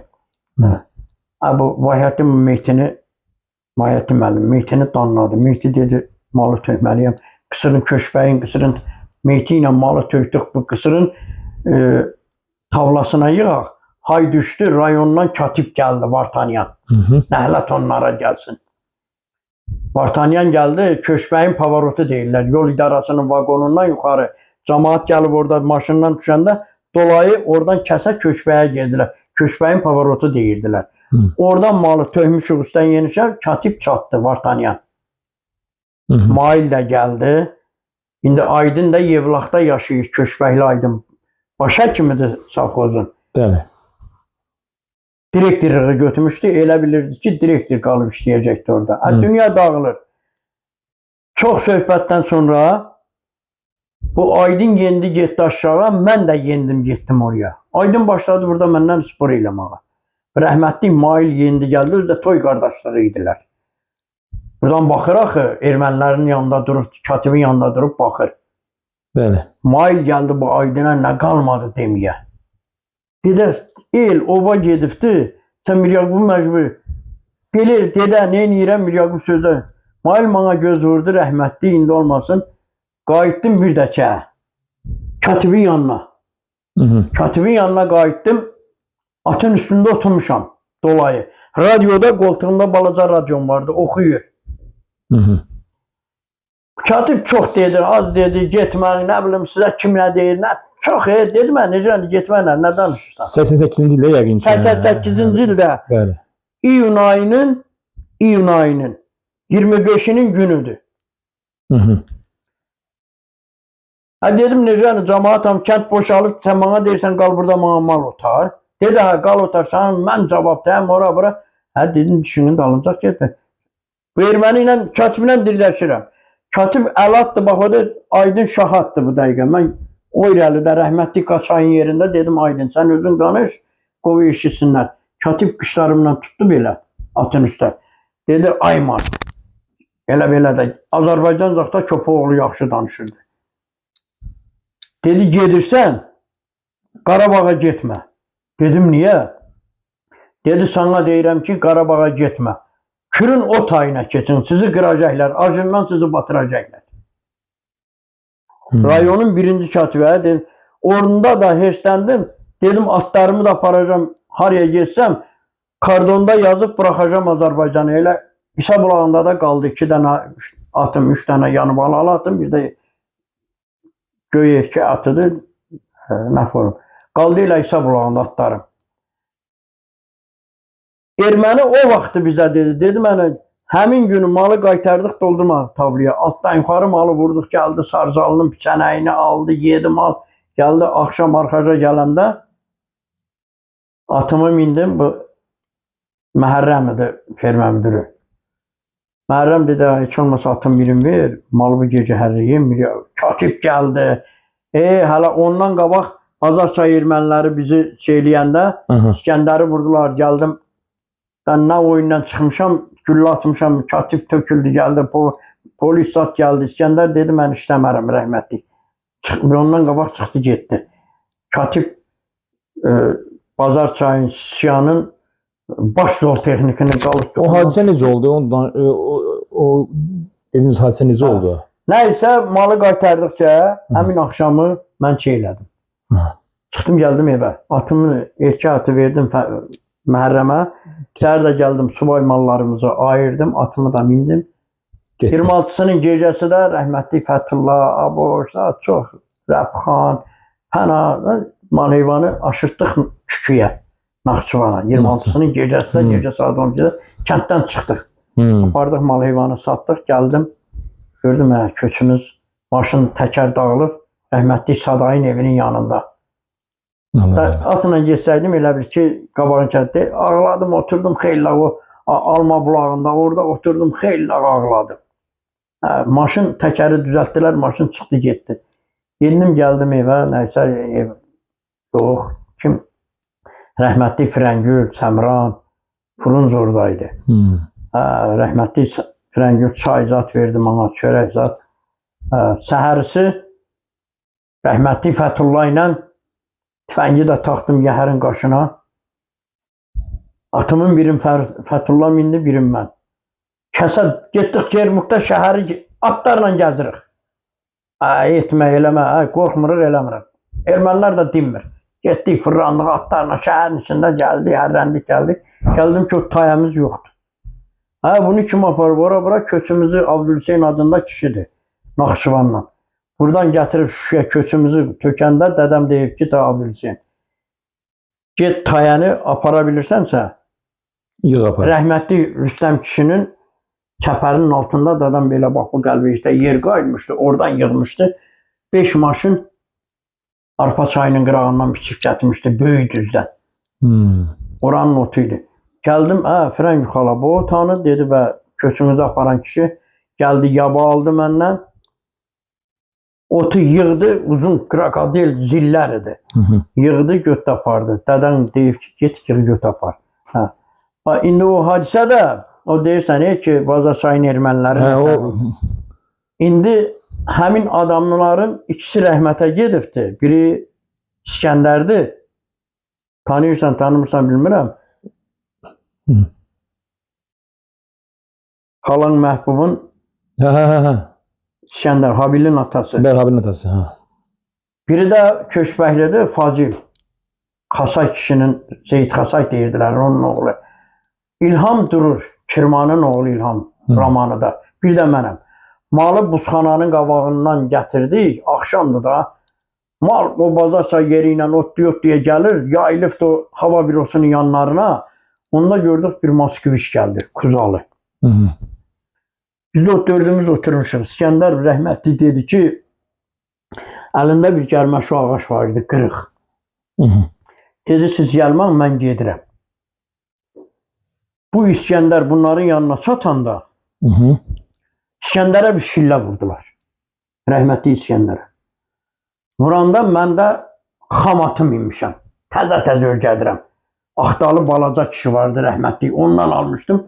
Bu Vahiyyətdin Mehdini, Vahiyyətdin müəllim Mehdini danladı. Mehdi dedi, malı tökməliyəm. Qısırın köşbəyin, qısırın Mehdi ilə malı tökdük. Bu qısırın tavlasına yığaq. Hay düşdü, rayondan katib gəldi, Vartanyan. Nəhlət onlara gəlsin. Vartanyan gəldi, köşbəyin pavarotu deyirlər. Yol idarəsinin vaqonundan yuxarı. Cəmaat gəlib orada maşından düşəndə dolayı oradan kəsə köşbəyə gedirlər. Köşbəyin pavarotu deyirdilər. Oradan malı tökmüşük üstdən yenişər, katib çatdı Vartanyan. Mail də gəldi. İndi Aydın da Yevlaxda yaşayır, köşbəkli Aydın. Başa kimidir savxozun. Bəli. Direktorluğu götürmüşdü. Elə bilirdi ki, direktor qalıb işləyəcəkdi orada. Dünya dağılır. Çox söhbətdən sonra bu Aydın yendi getdi aşağı, mən də yendim getdim oraya. Aydın başladı burada məndən spor eləməyə. Rəhmətli Mail yendi gəldi, özü də toy qardaşları idilər. Buradan baxır axı, ermənilərin yanında durub, katibin yanında durub baxır. Bəli. Mail gəldi bu Aydına nə qalmadı deməyə. Dedə, el ova gedibdi, sən Miryaqub'u məcbur. Bilir, dedə, nə edirəm Miryaqub sözü. Mail bana göz vurdu, rəhmətli, indi olmasın. Qayıtdım bir dəçə. Katibin yanına. Katibin yanına qayıtdım. Atın üstündə oturmuşam dolayı. Radioda qoltuğumda balaca radyom vardı, oxuyur. Katib çox dedi, az dedi, getməyin, nə bilim sizə kim nə deyir, nə çox dedi mən, necə getməklə, nə danışırsan? 88-ci ildə yəqin ki. 88-ci ildə Bəli. iyun ayının 25-nin günüdür. Dedim necə, cəmaətam, kənd boşalıb, sən bana deyirsən, qal burada bana mal otar. Dedi, hə, qal otarsan, mən cavabdayım, ora bura. Dedim, düşünün dalınacaq getmə. Bu erməni ilə, katiblə dirləşirəm. Katib əl atdı, bax, o da Aydın şah atdı bu dəqiqə. Mən o irəlidə rəhmətli qaçayın yerində dedim, Aydın, sən özün danış, qovu işitsinlər. Katib qışlarımdan tutdu belə, atın üstə. Dedi, Ayman, elə-belə də, Azərbaycan zaxda Köpoğlu yaxşı danışırdı. Dedi, gedirsən, Qarabağa getmə. Dedim, niyə? Dedi, sana deyirəm ki, Qarabağa getmə. Kürün o tayına keçin, sizi qıracaqlar, acından sizi batıracaqlar. Rayonun birinci katibə, dedim, orada da hesləndim, dedim, atlarımı da aparacam, haraya geçsəm, kardonda yazıb bıraxacam Azərbaycanı. Elə İsa bulağında da qaldı 2 dənə atım, 3 dənə yanı balalı atım, bir də göy erkək atıdır, məhv olum. Qaldı elə İsa bulağında atlarım. Erməni o vaxtı bizə dedi mənə, həmin günü malı qaytardıq doldurma tavliyə. Altdan yuxarı malı vurduq, gəldi Sarcalının piçənəyini aldı, yedi mal. Gəldi axşam arxaca gələndə atımı mindim, bu Məhərrəm idi, fermə müdürü. Məhərrəm dedi, heç olmasa atım birini ver, malı bu gecə hərliyim. Katib gəldi. Hələ ondan qabaq Azarçay erməniləri bizi eləyəndə İskəndəri vurdular, gəldim. Ben nə oyundan çıxmışam, güllə atmışam, katib töküldü, gəldi, polis zat gəldi. İskəndər dedi, mən işləmərəm, rəhmətli. Ondan qabaq çıxdı, getdi. Katib Bazarçayın, Siyanın baş yol texnikini qalıb. O hadisə necə oldu? O dediyiniz hadisə necə oldu? Nəysə, malı qaytardıqca, həmin axşamı mən elədim. Çıxdım, gəldim evə. Atımı, erkək atı verdim Məhərrəmə. İçəri də gəldim, subay mallarımızı ayırdım, atımı da mindim. 26-sının gecəsi də rəhmətli Fəthullah, Aboşda, çox, Rəbxan, Pəna, mal heyvanı aşırtdıq Küküyə, Naxçıvana. 26-sının gecəsi də, gecə saat 12-də kənddən çıxdıq. Apardıq mal heyvanı, satdıq, gəldim. Gördüm, köçümüz, maşın təkər dağılıb, rəhmətli Sadayın evinin yanında. Atla geçsəydim, elə bir ki, qabağın kətdi. Ağladım, oturdum xeyli o alma bulağında, orada oturdum, xeyli ağladım. Maşın təkəri düzəltdilər, maşın çıxdı, getdi. Yendim, gəldim evə, nəysə ev yox. Kim? Rəhmətli Firəngül, Səmran, Furunc oradaydı. Rəhmətli Firəngül çay zat verdi bana, çörək zat. Səhərisi rəhmətli Fəthullah ilə tüfəngi də taxdım yəhərin qaşına. Atımın birim Fəthullah mindi, birim mən. Kəsə getdik Cermukda şəhəri atlarla gəzirik. Etmə, eləmə, qorxmuruq, eləmirik. Ermənilər də dinmir. Getdik, fırlandıq atlarla şəhərin içində gəldik, hərrəndik, gəldik. Gəldim ki, o tayəmiz yoxdur. Bunu kim aparıb, ora-bura köçümüzü Abdülhüseyin adında kişidir, Naxçıvanla. Buradan gətirib Şuşaya köçümüzü tökəndə dədəm deyib ki, Abdülhüseyin, get tayəni apara bilirsənsə, rəhmətli Rüstəm kişinin kəpərinin altında dədəm belə bax, bu qəlbi işte yer qaymışdı, oradan yığmışdı. 5 maşın arpa çayının qırağından biçib gətirmişdi, böyük düzdən. Oranın otuydu. Gəldim, Firəng xala, bu otanı dedi və köçümüzü aparan kişi, Gəldi, yaba aldı məndən. Otu yığdı, uzun krokodil zillər idi. Yığdı, göt apardı. Dədən deyib ki, get yığ göt apar. Hə. İndi o hadisə də, o deyirsən ki, Bazar çayın erməniləri. İndi həmin adamların ikisi rəhmətə gedibdi. Biri İskəndərdir. Tanıyırsan, tanımırsan bilmirəm. Xalan Məhbubun İskəndər, Habilin atası. Habilin atası. Biri də Köçbəklidir, Fazil. Xasay kişinin, Zeyd Xasay deyirdilər, onun oğlu. İlham Durur, Kirmanın oğlu İlham romanı da. Bir də mənəm. Malı buzxananın qabağından gətirdik, axşamdır da. Mal o Bazarsa yeri ilə otluya gəlir, yayılıbdır o hava bürosunun yanlarına. Onda gördük bir Moskviç gəldi, Kuzalı. Biz de o dördümüz oturmuşuq. İskəndər rəhmətli dedi ki, əlində bir gərməşu ağaç var idi, qırıq. Dedi, siz gəlmən, mən gedirəm. Bu İskəndər bunların yanına çatanda İskəndərə bir şillə vurdular. Rəhmətli İskəndərə. Vuranda mən də xam atım inmişəm. Təzə-təzə örgədirəm. Axtalı balaca kişi vardı rəhmətli. Ondan almışdım.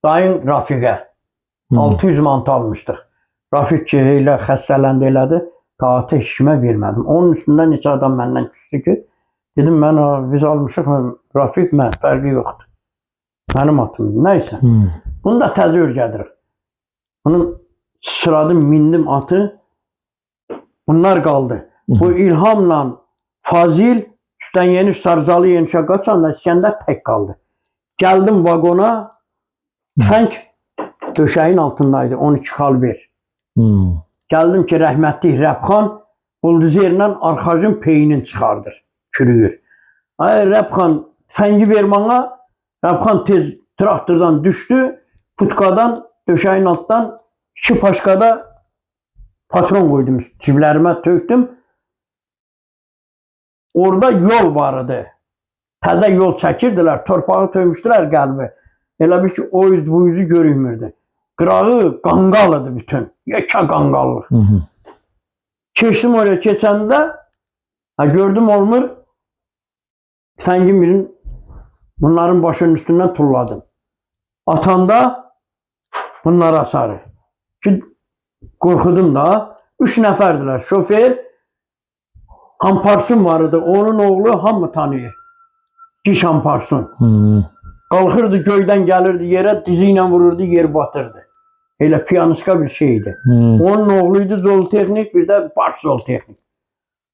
Dayın Rafiqə. 600 manat almışdıq. Rafiq ki, elə xəstələndi elədi. Taatı heç kimə vermədim. Onun üstündə neçə adam məndən küstü ki, dedim, biz almışıq, Rafiq mən, fərqi yoxdur. Mənim atımdır. Nəysə. Bunu da təzə örgədirik. Bunu sıradım, mindim atı. Bunlar qaldı. Bu İlhamla Fazil üstdən Yeniş Sarıcalı Yenişə qaçanda İskəndər tək qaldı. Gəldim vaqona, tüfəng döşəyin altındaydı, 12 kalber. Gəldim ki, rəhmətli Rəbxan bulduzerlə arxacın peyinin çıxardır, çürüyür. Ay Rəbxan, tüfəngi ver bana. Rəbxan tez traktordan düşdü, putkadan, döşəyin altdan 2 paşkada patron koydum, ciblərimə töktüm. Orada yol vardı. Təzə yol çəkirdilər, torpağı töymüşdülər qəlbi. Elə bir ki, o yüz bu yüzü görünmürdü. Qırağı qanqal idi bütün. Yekə qanqallıq. Keçdim oraya keçəndə gördüm olmur. Tüfəngin birini bunların başının üstündən tulladım. Atanda bunlara sarı. Ki qorxudum da. 3 nəfərdilər. Şofer, Amparsun var idi. Onun oğlu hamı tanıyır. Giş Amparsun. Qalxırdı göydən gəlirdi yerə, dizi ilə vururdu, yer batırdı. Elə piyaniska bir şeydi. Onun oğluydu zootexnik, bir də baş zootexnik.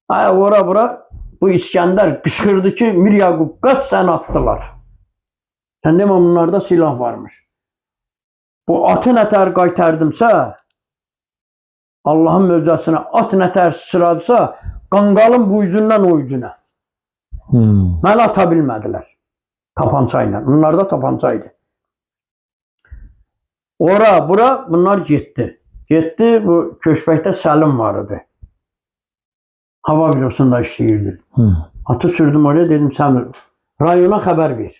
Ora bura bu İskəndər qışqırdı ki, Mir Yaqub qaç sən atdılar. Sən demə bunlarda silah varmış. Bu atı nətər qaytardımsa, Allahın mövcəsinə at nətər sıçradısa, qanqalın bu yüzündən o yüzünə. Məni ata bilmədilər. Tapanca ilə. Bunlar da tapancaydı. Ora, bura bunlar getdi. Getdi, bu Köçbəkdə Səlim var idi. Hava bürosunda işləyirdi. Atı sürdüm oraya, dedim Səmir, rayona xəbər ver.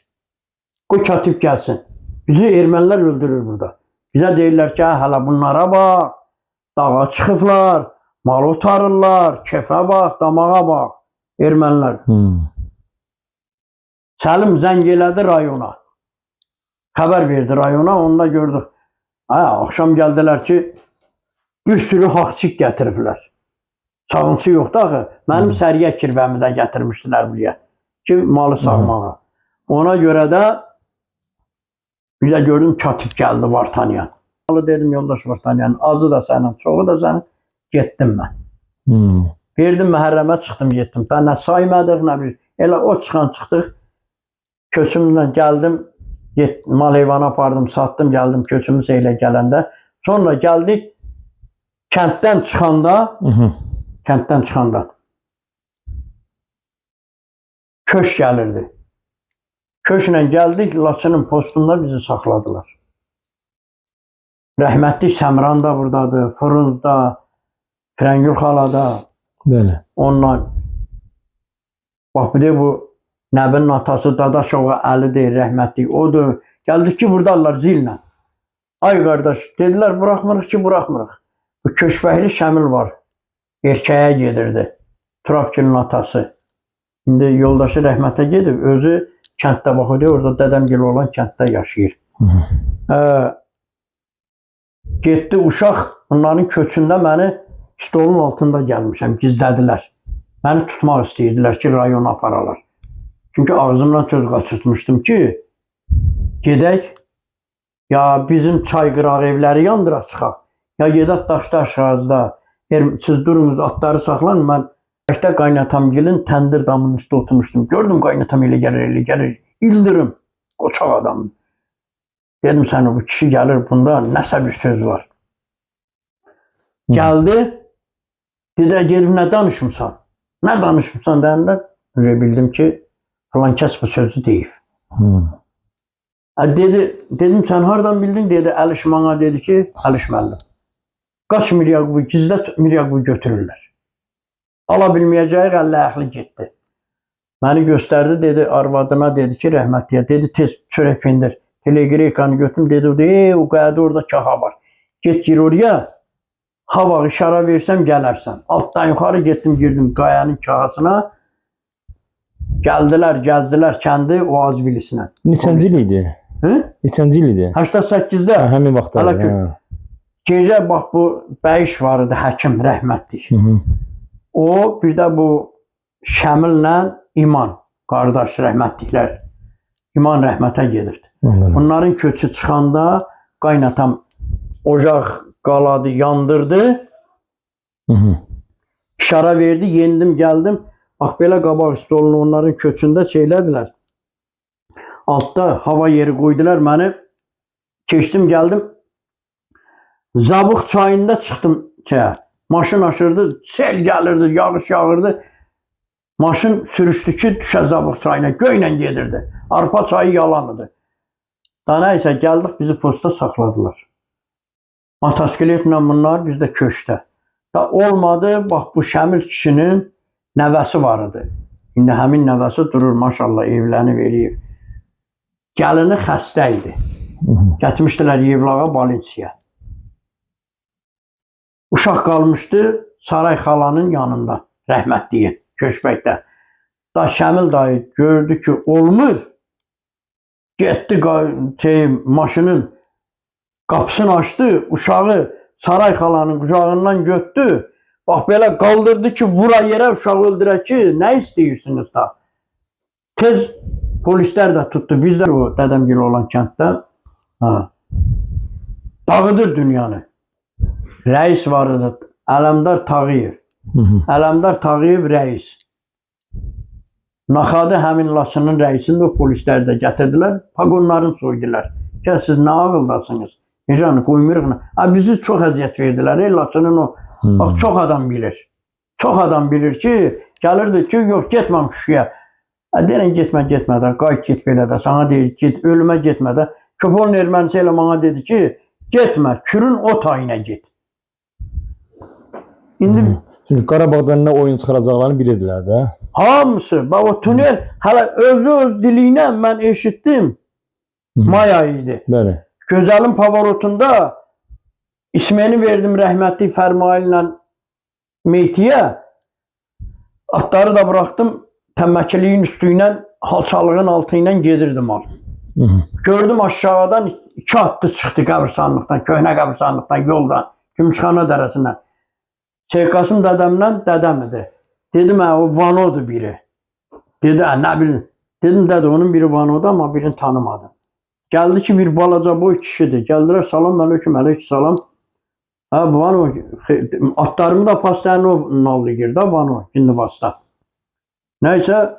Qoy katib gəlsin. Bizi ermənilər öldürür burada. Bizə deyirlər ki, hələ bunlara bax, dağa çıxıblar, mal otarırlar, kefə bax, damağa bax. Ermənilər. Səlim zəng elədi rayona. Xəbər verdi rayona, onda gördük. Axşam gəldilər ki, bir sürü haqçıq gətiriblər. Sağınçı yoxdur axı. Mənim səriyə kirvəmi də gətirmişdilər buraya. Ki, malı sağmağa. Ona görə də bir də gördüm katib gəldi Vartanyan. Dedim yoldaş Vartanyan, azı da sənin, çoğu da sənin. Getdim mən. Verdim məhərrəmə, çıxdım, getdim. Nə saymadıq, nə bir. Elə o çıxan çıxdıq. Köçümdən gəldim. Mal heyvanı apardım, satdım, gəldim köçümüz elə gələndə. Sonra gəldik kənddən çıxanda köş gəlirdi. Köşlə gəldik, Laçının postunda bizi saxladılar. Rəhmətli Səmran da buradadır, Fırınz da, Firəngül xala da. Onunla bax bir de bu Nəbinin atası Dadaşova Əlidir, rəhmətli odur. Gəldik ki, buradalar zillə. Ay qardaş, dedilər buraxmırıq ki, buraxmırıq. Bu Köçbəkli Şəmil var. Erkəyə gedirdi. Turabgilin atası. İndi yoldaşı rəhmətə gedib, özü kənddə baxıyor, orada dədəmgil olan kənddə yaşayır. Getdi uşaq, onların köçündə məni stolun altında gəlmişəm, gizlədilər. Məni tutmaq istəyirdilər ki, rayona aparalar. Çünki ağzımdan söz qaçırtmışdım ki, gedək, ya bizim çay qırağı evləri yandıraq çıxaq, ya gedək daşda aşağıda, siz durunuz, atları saxlanın, mən Bəkdə qaynatamgilin təndir damının üstə oturmuşdum. Gördüm qaynatam elə gəlir. İldırım, qoçaq adamım. Dedim sənə bu kişi gəlir, bunda nəsə bir söz var. Gəldi, dedi, gedib nə danışımsan? Nə danışımsan deyəndə, bildim ki, falan kəs bu sözü deyib. Dedim, sən hardan bildin? Dedi, Əliş bana dedi ki, Əliş müəllim. Qaç Miryaqub'u, gizlət Miryaqub'u götürürlər. Ala bilməyəcəyik, əllə əxli getdi. Məni göstərdi, dedi, arvadına dedi ki, rəhmətliyə, dedi, tez çörək pendir. Teleqreykanı götürdüm, dedi, o qayada orada kaha var. Get gir oraya, hava işara versəm gələrsən. Altdan yuxarı getdim, girdim qayanın kahasına. Gəldilər, gəzdilər kəndi Oazvilisinə. Neçənci il idi? Neçənci il idi? 88-də. Həmin vaxtlarda. Gecə bax bu bəyiş var idi, həkim rəhmətlik. O, bir də bu Şəmillə İman, qardaş rəhmətliklər. İman rəhmətə gedirdi. Onların köçü çıxanda qaynatam ocaq qaladı, yandırdı. İşara verdi, yendim, gəldim. Bax, belə qabaq stolunu onların köçündə şeylədilər. Altda hava yeri qoydular məni. Keçdim, gəldim. Zabıq çayında çıxdım ki, maşın aşırdı, sel gəlirdi, yağış yağırdı. Maşın sürüşdü ki, düşə Zabıq çayına, göylə gedirdi. Arpa çayı yalanıdı. Daha nəysə, gəldik, bizi posta saxladılar. Motosikletlə bunlar bizdə köşdə. Da olmadı, bax bu Şəmil kişinin nəvəsi var idi. İndi həmin nəvəsi durur, maşallah, evlənib eləyib. Gəlini xəstə idi. Gətirmişdilər Yevlağa, Balinsiyə. Uşaq qalmışdı Saray xalanın yanında, rəhmətliyi, Köçbəkdə. Da Şəmil dayı gördü ki, olmur. Getdi maşının qapısını açdı, uşağı Saray xalanın qucağından götdü. Bax, belə qaldırdı ki, vura yerə uşağı öldürək ki, nə istəyirsiniz da? Tez polislər də tutdu. Biz də o dədəmgil olan kənddə dağıdır dünyanı. Rəis var idi, Ələmdar Tağıyev. Ələmdar Tağıyev rəis. Naxadı həmin Laçının rəisini də polisləri də gətirdilər, pagonlarını soydular. Gəl, siz nə ağıldasınız? Necəni, qoymuruq nə? Bizi çox əziyyət verdilər, Laçının o. Bax, çox adam bilir. Çox adam bilir ki, gəlirdi ki, yox, getməm Şuşaya. Deyirən, getmə də, qayıt get belə də, sana deyir, get, ölümə getmə də. Köpolun ermənisi elə bana dedi ki, getmə, Kürün o tayına get. İndi çünki Qarabağdan nə oyun çıxaracaqlarını bilirdilər də. Hamısı, bax o tunel hələ öz diliylə mən eşitdim. May ayı idi. Bəli. Gözəlin pavarotunda ismini verdim rəhmətli Fərmaillə Meytiyə. Atları da bıraxdım, təmməkiliyin üstü ilə, halçalığın altı ilə gedirdim al. Gördüm aşağıdan 2 atlı çıxdı qəbirstanlıqdan, köhnə qəbirstanlıqdan, yoldan, Gümüşxana dərəsindən. Şeyh Qasım dədəmlə dədəm idi. Dedim, o Vanodur biri. Dedi, nə bilin. Dedim, dədə, onun biri Vanodur, amma birini tanımadım. Gəldi ki, bir balaca boy kişidir. Gəldilər, salam, əleykum, əleyhissalam. Vano, atlarımı da Pasterno nallayır da, Vano, indi vasıta. Nəysə,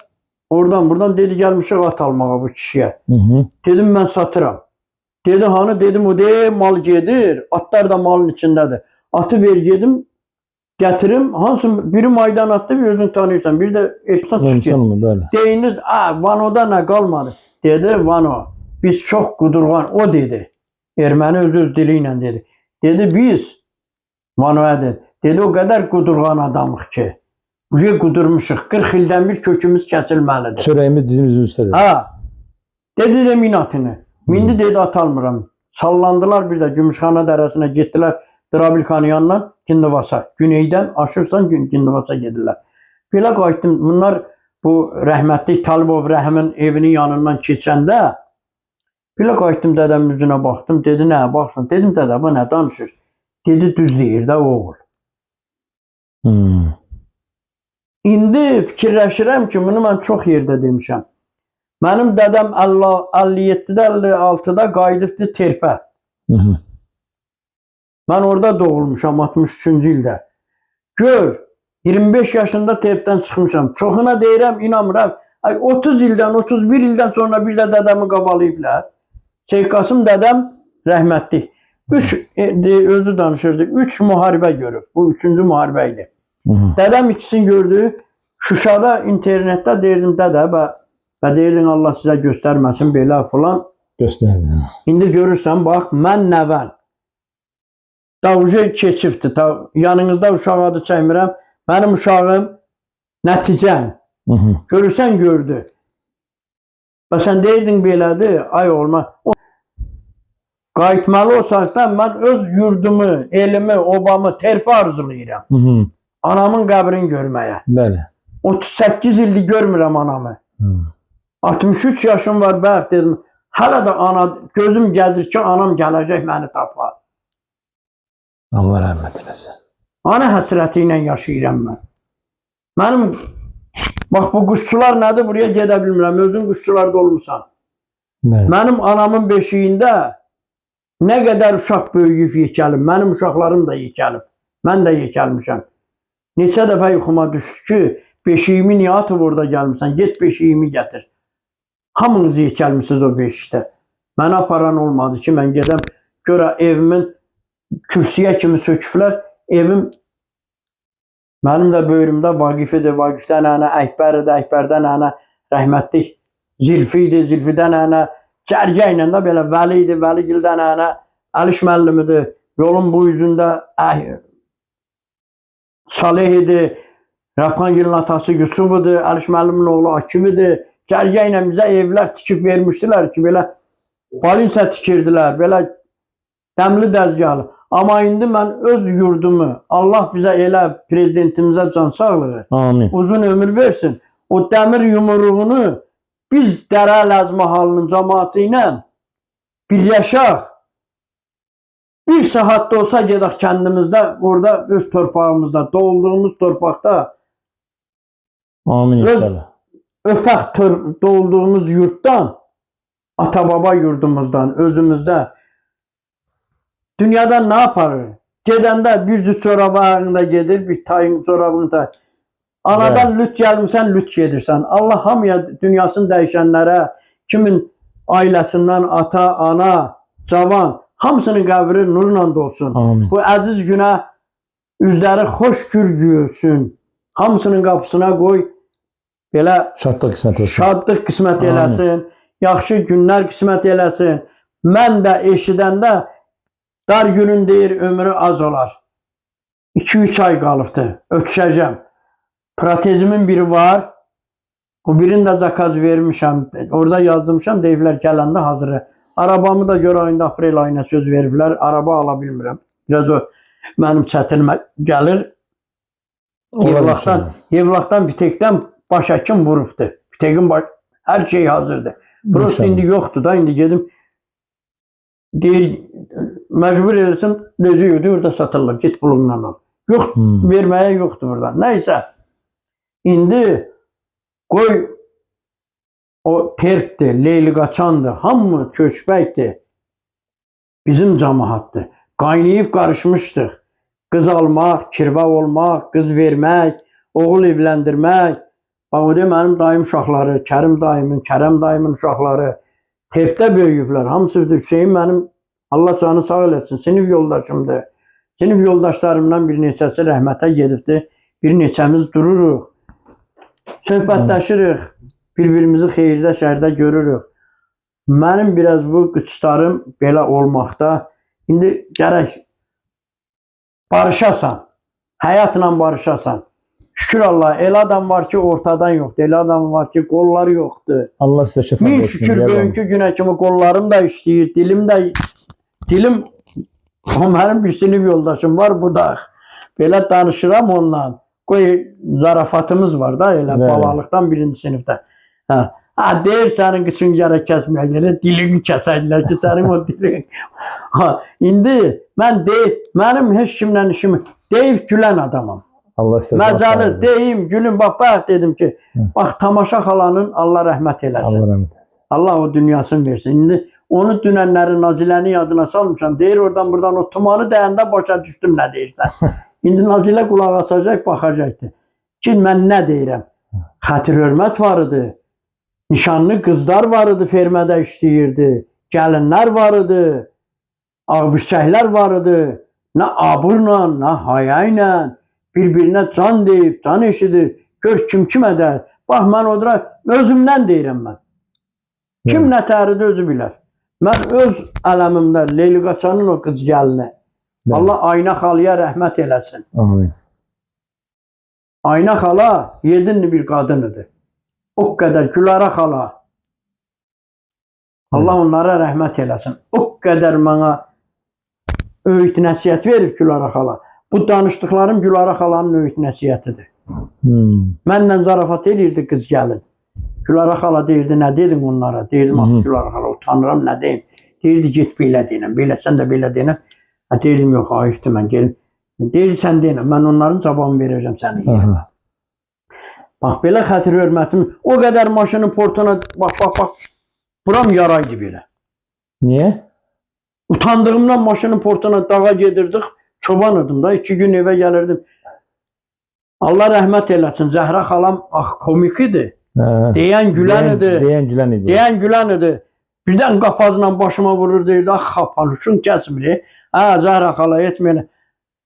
oradan dedi, gəlmişik at almağa bu kişiyə. Dedim, mən satıram. Dedi, hanı, dedim, o deyil, mal gedir, atlar da malın içindədir. Atı ver, gedim, gətirim, hansı biri maydan atdı, bir özünü tanıyırsan, bir də erkəkdən çıx get. Deyiniz, Vanoda nə qalmadı? Dedi, Vano, biz çox qudurğan, o dedi. Erməni öz dili ilə dedi. Dedi, biz, Vanoya dedi, o qədər qudurğan adamıq ki, bu şey qudurmuşuq, 40 ildən bir kökümüz kəsilməlidir. Çörəyimiz dizimizin üstədir. Dedi, min atını. Mindi dedi, at almıram. Sallandılar bir də Gümüşxana dərəsinə getdilər. Drabilkanın yanından Gindivasa. Güneydən aşırsan Gindivasa gedirlər. Belə qayıtdım. Bunlar bu rəhmətli Talibov Rəhimin evinin yanından keçəndə belə qayıtdım dədəmin üzünə baxdım. Dedi nə baxsın. Dedim dədə bu nə danışır? Dedi düz deyir də oğul. İndi fikirləşirəm ki, bunu mən çox yerdə demişəm. Mənim dədəm 57-də, 56-da qayıdıbdı Terpə. Mən orada doğulmuşam 63-cü ildə. Gör, 25 yaşında Terpdən çıxmışam. Çoxuna deyirəm, inanmıram. 30 ildən, 31 ildən sonra bir də dədəmi qavalayıblar. Şeyx Qasım dədəm rəhmətli. Özü danışırdı. 3 müharibə görüb. Bu 3-cü müharibə idi. Dədəm ikisini gördü. Şuşada internetdə deyirdim dədə və deyirdim Allah sizə göstərməsin belə falan. Göstərdim. İndi görürsən bax mən nəvən. Davuje keçibdi. Yanınızda uşaq adı çəkmirəm. Mənim uşağım nəticəm. Görürsən gördü. Və sən deyirdin belədir. Ay olma. Qayıtmalı olsaqdan mən öz yurdumu, elimi, obamı, Terpə arzulayıram. Anamın qəbrini görməyə. Bəli. 38 ildir görmürəm anamı. 63 yaşım var bəxt dedim. Hələ də ana gözüm gəzir ki anam gələcək məni tapar. Allah rəhmət eləsin. Ana həsrəti ilə yaşayıram mən. Mənim bax bu quşçular nədir buraya gedə bilmirəm. Özün quşçularda olmusan. Bəli. Mənim anamın beşiyində nə qədər uşaq böyüyüb yekəlib. Mənim uşaqlarım da yekəlib. Mən də yekəlmişəm. Neçə dəfə yuxuma düşdü ki, beşiyimi niyə atıb orada gəlmirsən? Get beşiyimi gətir. Hamınız yekəlmisiniz o beşikdə. Mənə aparan olmadı ki, mən gedəm görə evimin kürsüyə kimi söküblər. Evim mənim də böyrümdə Vaqifidir. Vaqifdən nənə Əkbəridir. Əkbərdən nənə rəhmətli Zilfidir. Zilfidən nənə cərgə ilə də belə Vəlidir. Vəligildən nənə Əliş müəllimidir. Yolun bu üzündə Salehidir. Rəfxangilin atası Yusufudur. Əliş müəllimin oğlu Akividir. Cərgə ilə bizə evlər tikib vermişdilər ki, belə balinsə tikirdilər, belə dəmli dəzgahlı. Amma indi mən öz yurdumu, Allah bizə elə prezidentimizə can sağlığı, Amin. uzun ömür versin. O dəmir yumruğunu biz Dərə Ləzmahalının cəmaatı ilə birləşək. Bir saat da olsa gedək kəndimizdə, orada öz torpağımızda, doğulduğumuz torpaqda Amin inşallah. Öfəq doğulduğumuz yurtdan, ata-baba yurdumuzdan, özümüzdə dünyadan nə yaparır? Gedəndə bir cüt çorabı ayağında gedir, bir tayın çorabını da. Anadan lüt gəlmirsən, lüt gedirsən. Allah hamıya dünyasını dəyişənlərə, kimin ailəsindən ata, ana, cavan, hamısının qəbri nurla dolsun. Amin. Bu əziz günə üzləri xoş gül gülsün. Hamısının qapısına qoy. Belə Şadlıq qismət olsun. şadlıq qismət eləsin. Yaxşı günlər qismət eləsin. Mən də eşidəndə dar günün deyir ömrü az olar. 2-3 ay qalıbdı. Ötüşəcəm. Protezimin biri var. O birini də zakaz vermişəm. Orada yazdırmışam. Deyiblər gələndə hazırı. Arabamı da görə ayında aprel ayına söz veriblər. Araba ala bilmirəm. Biraz o mənim çətinimə gəlir. Yevlaxdan Bitekdən baş həkim vurubdu. Bitekin hər şey hazırdır. Prosto indi yoxdur da. İndi gedim deyir məcbur eləsin. Özü yürüdü. Orada satırlar. Git pulundan al. Yox. Verməyə yoxdur burada. Nəysə. İndi qoy o Terpdir, Leyli Qaçandır, hamı köçbəkdir. Bizim cəmaatdır. Qaynayıb qarışmışdıq. Qız almaq, kirva olmaq, qız vermək, oğul evləndirmək. Bax o deyə mənim dayım uşaqları, Kərim dayımın, Kərəm dayımın uşaqları Terpdə böyüyüblər. Hamısı Hüseyin mənim Allah canı sağ eləsin, sinif yoldaşımdır. Sinif yoldaşlarımdan bir neçəsi rəhmətə gedibdir. Bir neçəmiz dururuq. Söhbətləşirik. Bir-birimizi xeyirdə, şərdə görürük. Mənim biraz bu qıçlarım belə olmaqda. İndi gərək barışasan. Həyatla barışasan. Şükür Allah, elə adam var ki, ortadan yoxdur. Elə adam var ki, qolları yoxdur. Allah sizə şəfa Min versin. şükür, bugünkü günə kimi qollarım da işləyir, dilim də dilim mənim bir sinif yoldaşım var Budaq. Belə danışıram onunla. Qoy zarafatımız var da elə Bəli. balalıqdan birinci sinifdə. Ha deyir sənin qıçın gərək kəsməyə gəlir, dilini kəsədilər ki, sənin o dilin. İndi mən deyib, mənim heç kimlə işim deyib gülən adamam. Allah sizə Məzəli deyim, gülüm, bax dedim ki, bax Tamaşa xalanın Allah rəhmət eləsin. Allah rəhmət eləsin. Allah o dünyasını versin. İndi onu dünənləri Naziləni yadına salmışam. Deyir oradan buradan o tumanı dəyəndə başa düşdüm nə deyirsən. İndi Nazilə qulaq asacaq, baxacaqdır. Ki mən nə deyirəm? Xətir hörmət var idi. Nişanlı qızlar var idi, fermədə işləyirdi. Gəlinlər var idi. Ağbirçəklər var idi. Nə abırla, nə haya ilə. Bir-birinə can deyib, can eşidir. Gör kim edər. Bax mən odra özümdən deyirəm mən. Kim nə təridir özü bilər. Mən öz ələmimdə Leyli Qaçanın o qız gəlini. Allah Ayna xalıya rəhmət eləsin. Amin. Ayna xala 7 bir qadın idi. O qədər Gülara xala. Allah onlara rəhmət eləsin. O qədər mənə öyüd nəsihət verir Gülara xala. Bu danışdıqlarım Gülara xalanın öyüd nəsihətidir. Mənlə zarafat edirdi qız gəlin. Gülara xala deyirdi, nə dedim onlara? Deyirdim, Gülara xala, utanıram, nə deyim? Deyirdi, get belə deyinəm, beləsən də belə deyinəm. Deyirdim, yox, ayıfdır mən, gelin. Deyirdi, sən deyinəm, mən onların cavabını verəcəm səni. Bax, belə xətir hörmətim, o qədər maşının portuna, bax, buram yaraydı belə. Niyə? Utandığımdan maşının portuna dağa gedirdik, çoban idim da, 2 gün evə gəlirdim. Allah rəhmət eləsin, Zəhra xalam, komik idi. Deyən gülən idi. Deyən gülən idi. Birdən qapazla başıma vurur deyirdi, xapalışın kəsmir. Zəhra xala etməyən.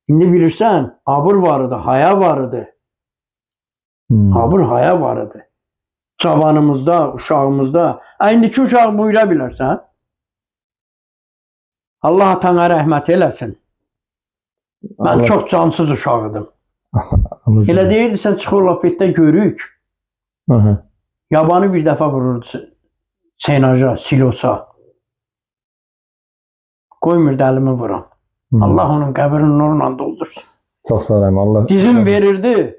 İndi bilirsən, abır var idi, haya var idi. Abır, haya var idi. Cavanımızda, uşağımızda. İndiki uşaq buyura bilərsən. Allah atana rəhmət eləsin. Mən çox cansız uşaq idim. Elə deyirdi, sən çıxır lapetdə görük. Yabanı bir dəfə vururdu senaja, silosa. Qoymurdu əlimi vuram. Allah onun qəbrini nurla doldursun. Çox sağ olun, Allah. Dizim verirdi.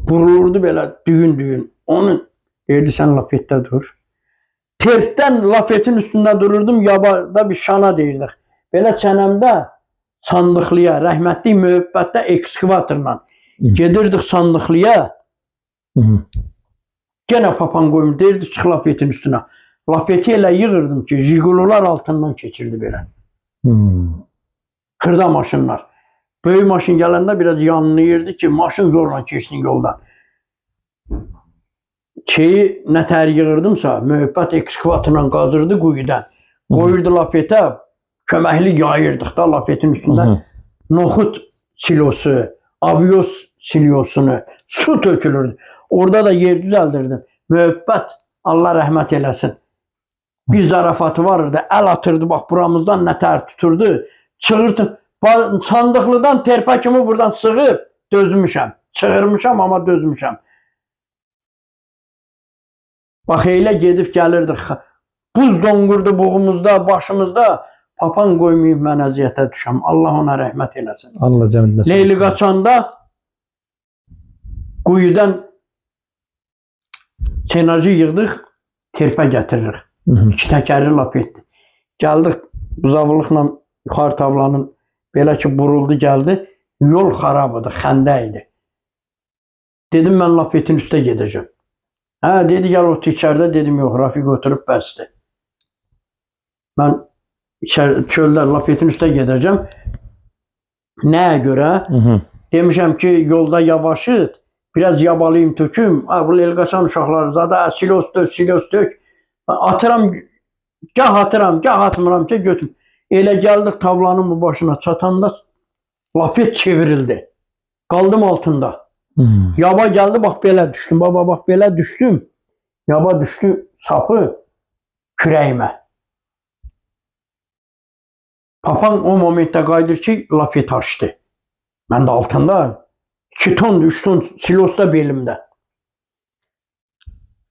Vurulurdu belə düyün. Onu deyirdi, sən lapetdə dur. Terkdən lapetin üstündə dururdum, yabada bir şana deyirdik. Belə çənəmdə sandıqlıya, rəhmətli müəbbətdə ekskavatorla gedirdik sandıqlıya. Gene papan qoyum, deyirdi, çıx lapetin üstünə. Lapeti elə yığırdım ki, jigololar altından keçirdi belə. Xırda maşınlar. Böyük maşın gələndə biraz yanlayırdı ki, maşın zorla keçsin yoldan. Nətər yığırdımsa, müəbbət ekskavatorla qazırdı quyudan. Qoyurdu lapetə, köməkli yayırdıq da lapetin üstündə. Noxud silosu, aviyoz silosunu, su tökülürdü. Orada da yer düzəldirdim. Müəbbət, Allah rəhmət eləsin. Bir zarafatı var idi, əl atırdı, bax buramızdan nətər tuturdu. Çığırdı, sandıqlıdan terpə kimi buradan sığıb dözmüşəm. Çığırmışam, amma dözmüşəm. Bax elə gedib gəlirdik. Buz donqurdu buğumuzda, başımızda. Papan qoymayıb mən əziyyətə düşəm. Allah ona rəhmət eləsin. Allah cəmiyyətlə. Leyli Qaçanda quyudan senajı yığdıq, terpə gətiririk. 2 təkərli lapetdir. Gəldik, buzavlıqla yuxarı tavlanın belə ki, buruldu, gəldi. Yol xarabıdır, xəndə idi. Dedim, mən lapetin üstə gedəcəm. Dedi, gəl otur içərdə. Dedim, yox, Rafiq oturub bəsdir. Mən çöldə lapetin üstə gedəcəm. Nəyə görə? Demişəm ki, yolda yavaşıd. Biraz yabalayım, töküm. Bu Leyli Qaçan uşaqları zada silos dök. Atıram, gah atıram, gah atmıram ki, götüm. Elə gəldik tavlanın bu başına çatanda lapet çevrildi. Qaldım altında. Yaba gəldi, bax belə düşdüm. Baba, bax belə düşdüm. Yaba düşdü sapı kürəyimə. Papan o momentdə qayıdır ki, lapet açdı. Mən də altında 2 ton, 3 ton silosda belimdə.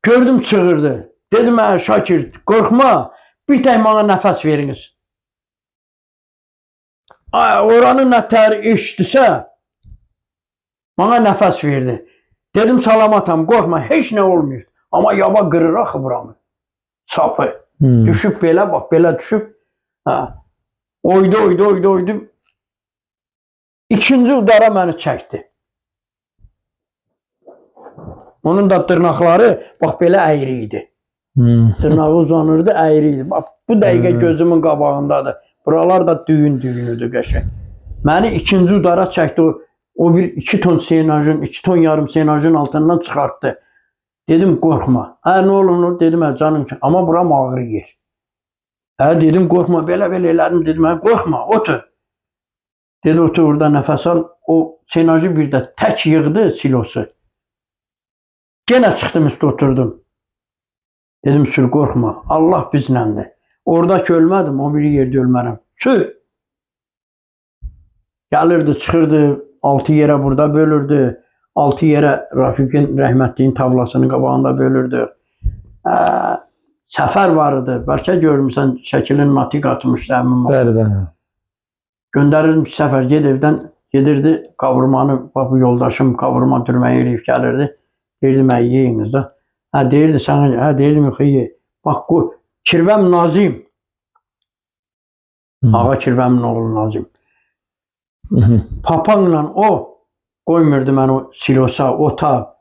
Gördüm çığırdı. Dedim, Şakir, qorxma, bir tək mənə nəfəs veriniz. Oranın nətəri eşitdisə, bana nəfəs verdi. Dedim salamatam, qorxma, heç nə olmuyor. Amma yaba qırır axı buramı. Sapı. Düşüb belə, bax, belə düşüb. Oydu. İkinci udara məni çəkdi. Onun da dırnaqları, bax, belə əyri idi. Dırnağı uzanırdı, əyri idi. Bax, bu dəqiqə gözümün qabağındadır. Buralar da düyün-düyünüdür qəşəng. Məni ikinci udara çəkdi. O bir 2 ton senajın, 2 ton yarım senajın altından çıxartdı. Dedim, qorxma. Nə olur? Dedim, canım ki, amma buram ağrıyır. Dedim, qorxma, belə-belə elədim. Dedim, qorxma, otur. Dedi, otur orada nəfəs al. O senajı bir də tək yığdı silosu. Yenə çıxdım, üstə oturdum. Dedim, sür, qorxma. Allah bizləndir. Orada ki ölmədim, o biri yerdə ölmərəm. Sür. Gəlirdi, çıxırdı, 6 yerə burada bölürdü. 6 yerə Rafiqin rəhmətliyin tavlasının qabağında bölürdü. Səfər var idi. Bəlkə görmüsən, şəkilin matik atmışdı həmin vaxt. Bəli. Göndərirdim ki, səfər ged evdən, gedirdi qavurmanı, bu yoldaşım qavurma dürməyi eləyib gəlirdi. Deyirdim, yeyiniz da. Deyirdi, sənə, deyirdim, yox, ye. Bax, Kirvəm Nazim. Ağa Kirvəmin oğlu Nazim. Papanla o qoymurdu mən o silosa, ota.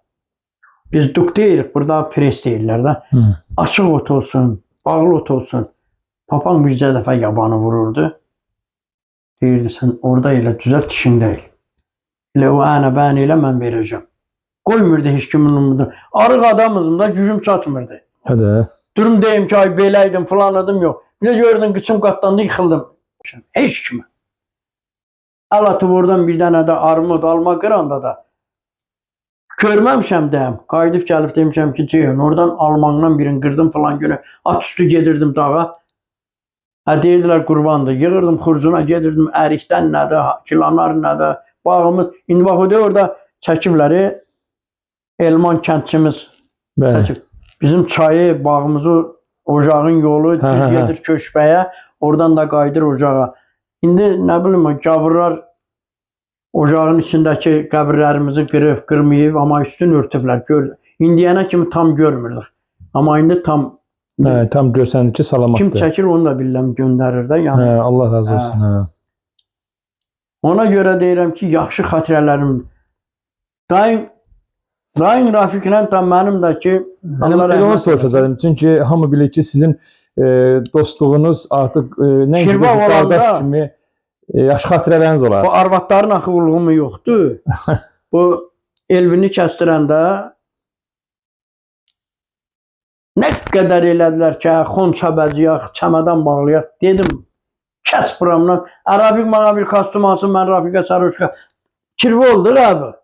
Biz duk deyirik, burada pres deyirlər də. Açıq ot olsun, bağlı ot olsun. Papan bircə dəfə yabanı vururdu. Deyirdi, sən orada elə düzəlt, işin deyil. Elə o bən elə mən verəcəm. Qoymurdu heç kimin umurdu. Arıq adamızım da, gücüm çatmırdı. Durum deyim ki, ay beləydim, falan adım yox. Bir də gördün, qıçım qatlandı, yıxıldım. Heç kimi. Əl atıb oradan bir dənə də armud, alma qıranda da görməmişəm deyəm. Qayıdıb gəlib demişəm ki, Ceyhun, oradan almanla birini qırdım falan günü. At üstü gedirdim dağa. Deyirdilər qurbandır. Yığırdım xurcuna, gedirdim ərikdən nədə, kilanar nədə, bağımız. İndi bax o da orada çəkibləri Elman kəndçimiz çəkib. Bizim çayı, bağımızı, ocağın yolu gedir Köşbəyə, oradan da qayıdır ocağa. İndi nə bilim, gavurlar ocağın içindəki qəbirlərimizi qırıb, qırmayıb, amma üstün örtüblər. İndiyənə kimi tam görmürük. Amma indi tam görsəndir ki, salamatdır. Kim çəkir, onu da bilirəm, göndərir də. Allah razı olsun. Ona görə deyirəm ki, yaxşı xatirələrim. Dayın Rafiqlə tam mənim də ki, Allah rəhmət onu soruşacaqdım. Çünki hamı bilir ki, sizin dostluğunuz artıq Kirva olanda kimi yaxşı xatirələriniz olar. Bu arvadların axıllığımı mı yoxdur? Bu Elvini kəstirəndə nə qədər elədilər ki, xonça bəziyaq, çəmədən bağlayaq. Dedim, kəs buramdan. Rafiq bana bir kostyum alsın, mən Rafiqə sarhoşqa. Kirva oldu abi.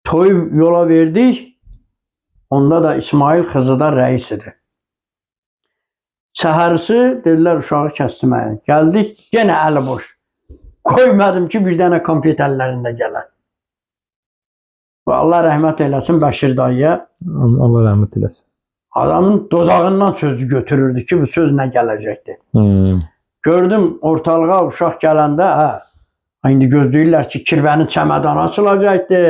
Toy yola verdik. Onda da İsmail Xızıda rəis idi. Səhərisi dedilər uşağı kəstirməyə. Gəldik, yenə əli boş. Qoymadım ki, bir dənə konfet əllərində gələr. Allah rəhmət eləsin Bəşir dayıya. Allah rəhmət eləsin. Adamın dodağından sözü götürürdü ki, bu söz nə gələcəkdir. Gördüm ortalığa uşaq gələndə, indi gözləyirlər ki, kirvənin çəmədanı açılacaqdı,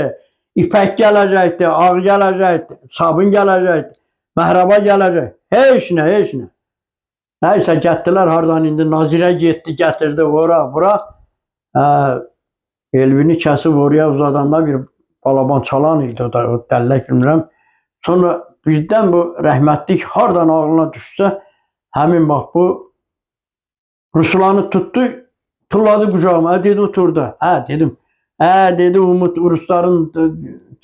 ipək gələcəkdi, ağ gələcəkdi, sabun gələcəkdi, məhraba gələcək. Heç nə. Nəysə, gətdilər hardan indi, Nazirə getdi, gətirdi ora, bura. Elvini kəsib oraya uzadanda bir balaban çalan idi, o da dəllək bilmirəm. Sonra birdən bu rəhmətlik hardan ağlına düşsə, həmin bax bu Rusulanı tutdu, tulladı qucağıma, dedi oturdu. Dedim, dedi Umut Urusların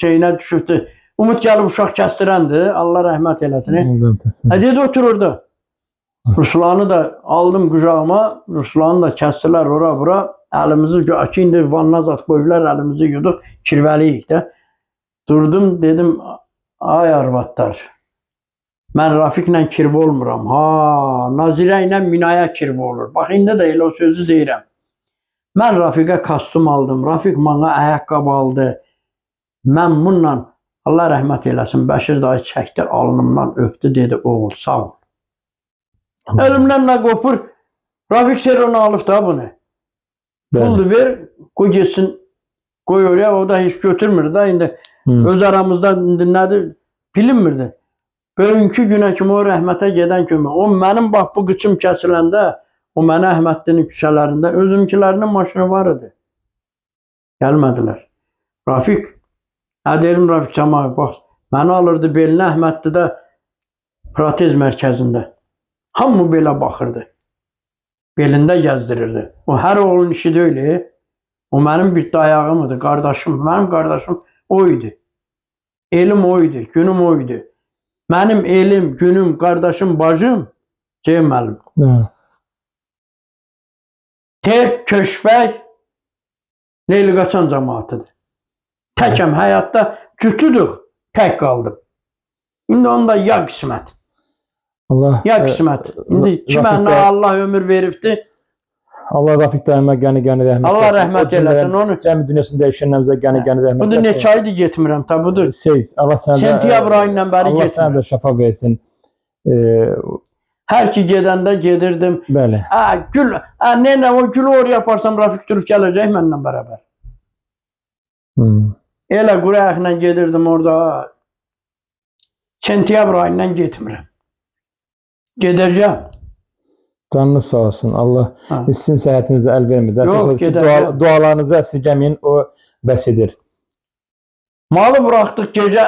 şeyinə düşübdü. Umut gəlib uşaq kəstirəndir, Allah rəhmət eləsin. Dedi otur orada. Rusulanı da aldım qucağıma, Rusulanı da kəsdilər ora-bura. Əlimizi, indi vanna zat qoyublar, əlimizi yuduq, kirvəliyik də. Durdum, dedim, ay arvadlar, mən Rafiqlə kirvə olmuram. Nazirə ilə Minaya kirvə olur. Bax, indi də elə o sözü deyirəm. Mən Rafiqə kostyum aldım, Rafiq bana ayaqqabı aldı. Mən bununla, Allah rəhmət eləsin, Bəşir dayı çəkdi, alnımdan öpdü, dedi, oğul, sağ ol. Elimdən nə qopur, Rafiq Seron'u alıp da bunu. Puldu ver, koy getsin, koy oraya, o da hiç götürmür da indi. Öz aramızda indi nedir bilinmirdi. Bugünkü günə kimi o rəhmətə gedən kimi, o mənim bax bu qıçım kəsiləndə, o mənə Əhməddinin küçələrində özümkilərinin maşını var idi. Gəlmədilər. Rafiq, deyirəm Rafiq Cəmayev, bax, məni alırdı belinə Əhməddidə protez mərkəzində. Hamı belə baxırdı. Belində gəzdirirdi. O hər oğlun işi deyil. O mənim bir dayağım idi, qardaşım. Mənim qardaşım o idi. Elim o idi, günüm o idi. Mənim elim, günüm, qardaşım, bacım Ceyhun müəllim. Tək köşbək Leyli Qaçan cəmaətidir. Təkəm həyatda cütüdük, tək qaldım. İndi onda ya qismət. Allah Ya qismət. İndi kimə nə Allah ömür veribdi. Allah Rafiq dayıma qəni rəhmət eləsin. Allah rəhmət eləsin onu. Cəmi dünyasını dəyişənlərimizə qəni rəhmət eləsin. Budur neçə aydır getmirəm ta budur. Allah sənə də Sentyabr ayından bəri Allah sənə də getmirəm. şəfa versin. Hər ki gedəndə gedirdim. Bəli. Gül, nənə o gülü oraya yaparsam Rafiq durub gələcək mənimlə bərabər. Elə quru ayaqla gedirdim orada. Sentyabr ayından getmirəm. Gedəcəm. Canınız sağ olsun. Allah sizin səhhətinizdə əl vermir. Yox, gedəcəm. Dualarınızı əsirgəməyin, o bəs edir. Malı buraxdıq gecə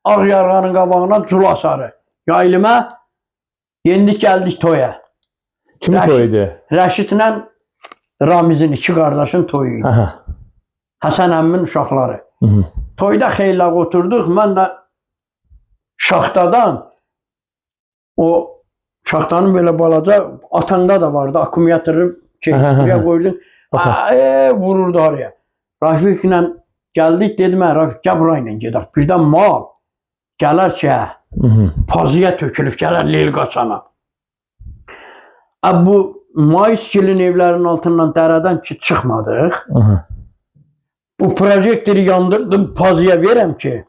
Ağyarğanın qabağına Culasarı. Yaylıma yendik gəldik toya. Kimin toyuydu? Rəşidlə Ramizin iki qardaşın toyu idi. Həsən əmmin uşaqları. Toyda xeyli oturduq. Mən də şaxtadan o şaxtanın belə balaca atanda da vardı. Akkumulatoru buraya qoydum. Vururdu oraya. Rafiqlə gəldik. Dedim, Rafiq gəl burayla gedək. Birdən mal gələr ki, pazıya tökülüb gələr Leyli Qaçana. Bu Mayıskilin evlərinin altından dərədən ki çıxmadıq. Bu projektörü yandırdım, pazıya verəm ki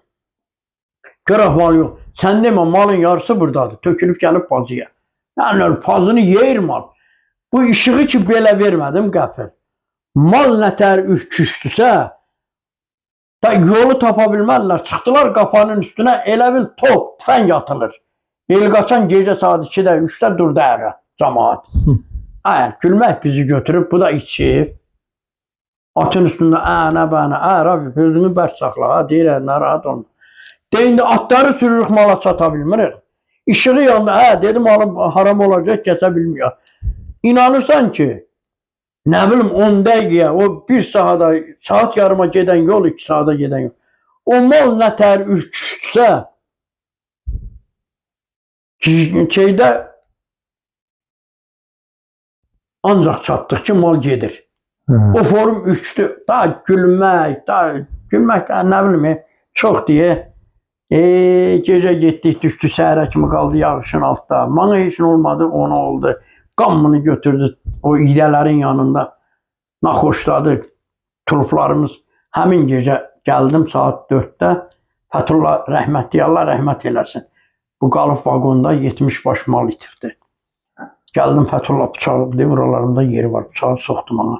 görək mal yox. Sən demə malın yarısı buradadır. Tökülüb gəlib pazıya. Yəni pazını yeyir mal. Bu işığı ki belə vermədim qəfil. Mal nətər ürküşdüsə da yolu tapa bilmədilər. Çıxdılar qapanın üstünə, elə bil top, tüfəng atılır. Leyli Qaçan gecə saat 2-də, 3-də durdu ərə cəmaat. Gülmək bizi götürüb, bu da içib. Atın üstündə nə bənə, Rafiq özünü bərk saxla, deyirlər, narahat olma. Deyində atları sürürük, mala çata bilmirik. İşığı yandı, dedim alıb haram olacaq, keçə bilmiyor. İnanırsan ki, nə bilim 10 dəqiqəyə, o 1 saata, saat yarıma gedən yol, 2 saata gedən yol. O mal nətər ürküşdüsə, şeydə ancaq çatdıq ki, mal gedir. O forum ürküşdü, da gülmək, nə bilim, çox deyə. Gecə getdik, düşdü, səhərə kimi qaldı yağışın altda. Mənə heç nə olmadı, ona oldu. Qammını götürdü o iğdələrin yanında. Naxoşladı turplarımız. Həmin gecə gəldim saat 4-də. Fəthullah rəhmətli, Allah rəhmət eləsin. Bu qalıb vaqonda 70 baş mal itirdi. Gəldim Fəthullah bıçağı, buralarımda yeri var, bıçağı soxdum ona.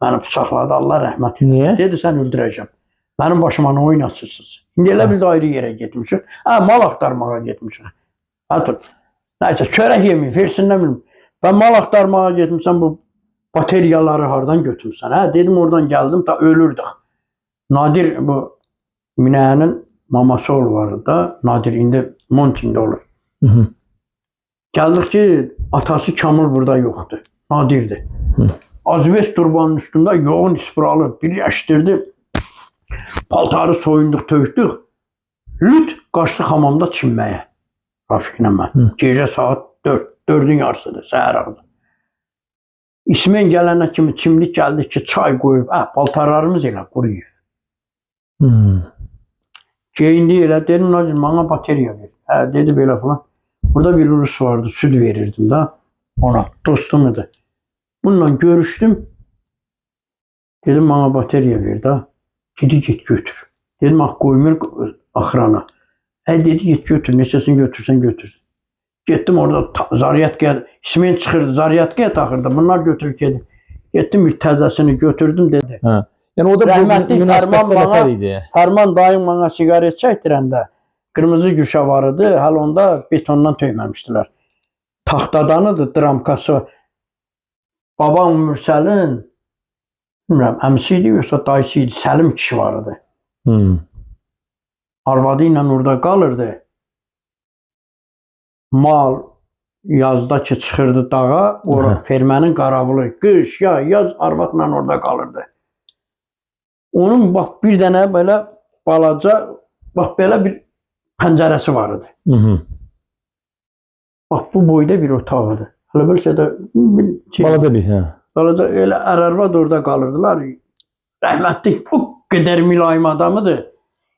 Məni bıçaqladı, Allah rəhmət eləsin. Niyə? Dedi, sən öldürəcəm. Mənim başıma nə oyun açırsınız? İndi elə bir də ayrı yerə getmişik. Mal axtarmağa getmişik. Nəysə, çörək yemeyi, versin nə bilim. Ben mal axtarmağa getmişəm, bu bateriyaları hardan götürmüsən? Dedim, oradan gəldim, da ölürdük. Nadir, bu Minənin maması olur da, Nadir indi Montində olur. Gəldik ki, atası Kamil burada yoxdur. Nadirdir. Azvest turbanın üstündə yoğun ispiralı birləşdirdi. Paltarı soyunduq, tökdük. Lüt qaçdıq hamamda çinməyə. Rafiqlə mən. Gecə saat 4-ün yarısıdır, səhər ağdı. İsmen gələnə kimi çimlik gəldik ki, çay qoyub, paltarlarımız elə quruyub. Geyindi elə, dedim, Nazir, bana bateriya ver. Dedi belə falan. Burada bir Rus vardı, süd verirdim da ona, dostum idi. Bununla görüşdüm. Dedim, bana bateriya ver da. Dedi, git götür. Dedim, qoymur axırana. Dedi, git götür, neçəsini götürsən götür. Getdim orada zaryat gəl, İsmen çıxırdı, zaryat gəl taxırdı. Bunlar götürüb gedir. Getdim bir təzəsini götürdüm dedi. Hə. Yəni o da bu Rəhmətli münasibətdə Fərman bana- nətər idi? Fərman dayım bana sigaret çəkdirəndə qırmızı güşə var idi. Hələ onda betondan töyməmişdilər. Taxtadanıdır dramkası. Babam Mürsəlin bilmirəm, əmisi idi yoxsa dayısı idi. Səlim kişi var idi. Arvadı ilə orada qalırdı. Mal yazda ki çıxırdı dağa, ora fermənin qarabılı, qış, yaz arvadla orada qalırdı. Onun bax bir dənə belə balaca, bax belə bir pəncərəsi var idi. Bax bu boyda bir otaq idi. Hələ bəlkə də Balaca bir, hə. balaca elə ər-arvad orada qalırdılar. Rəhmətli o qədər mülayim adamıdır.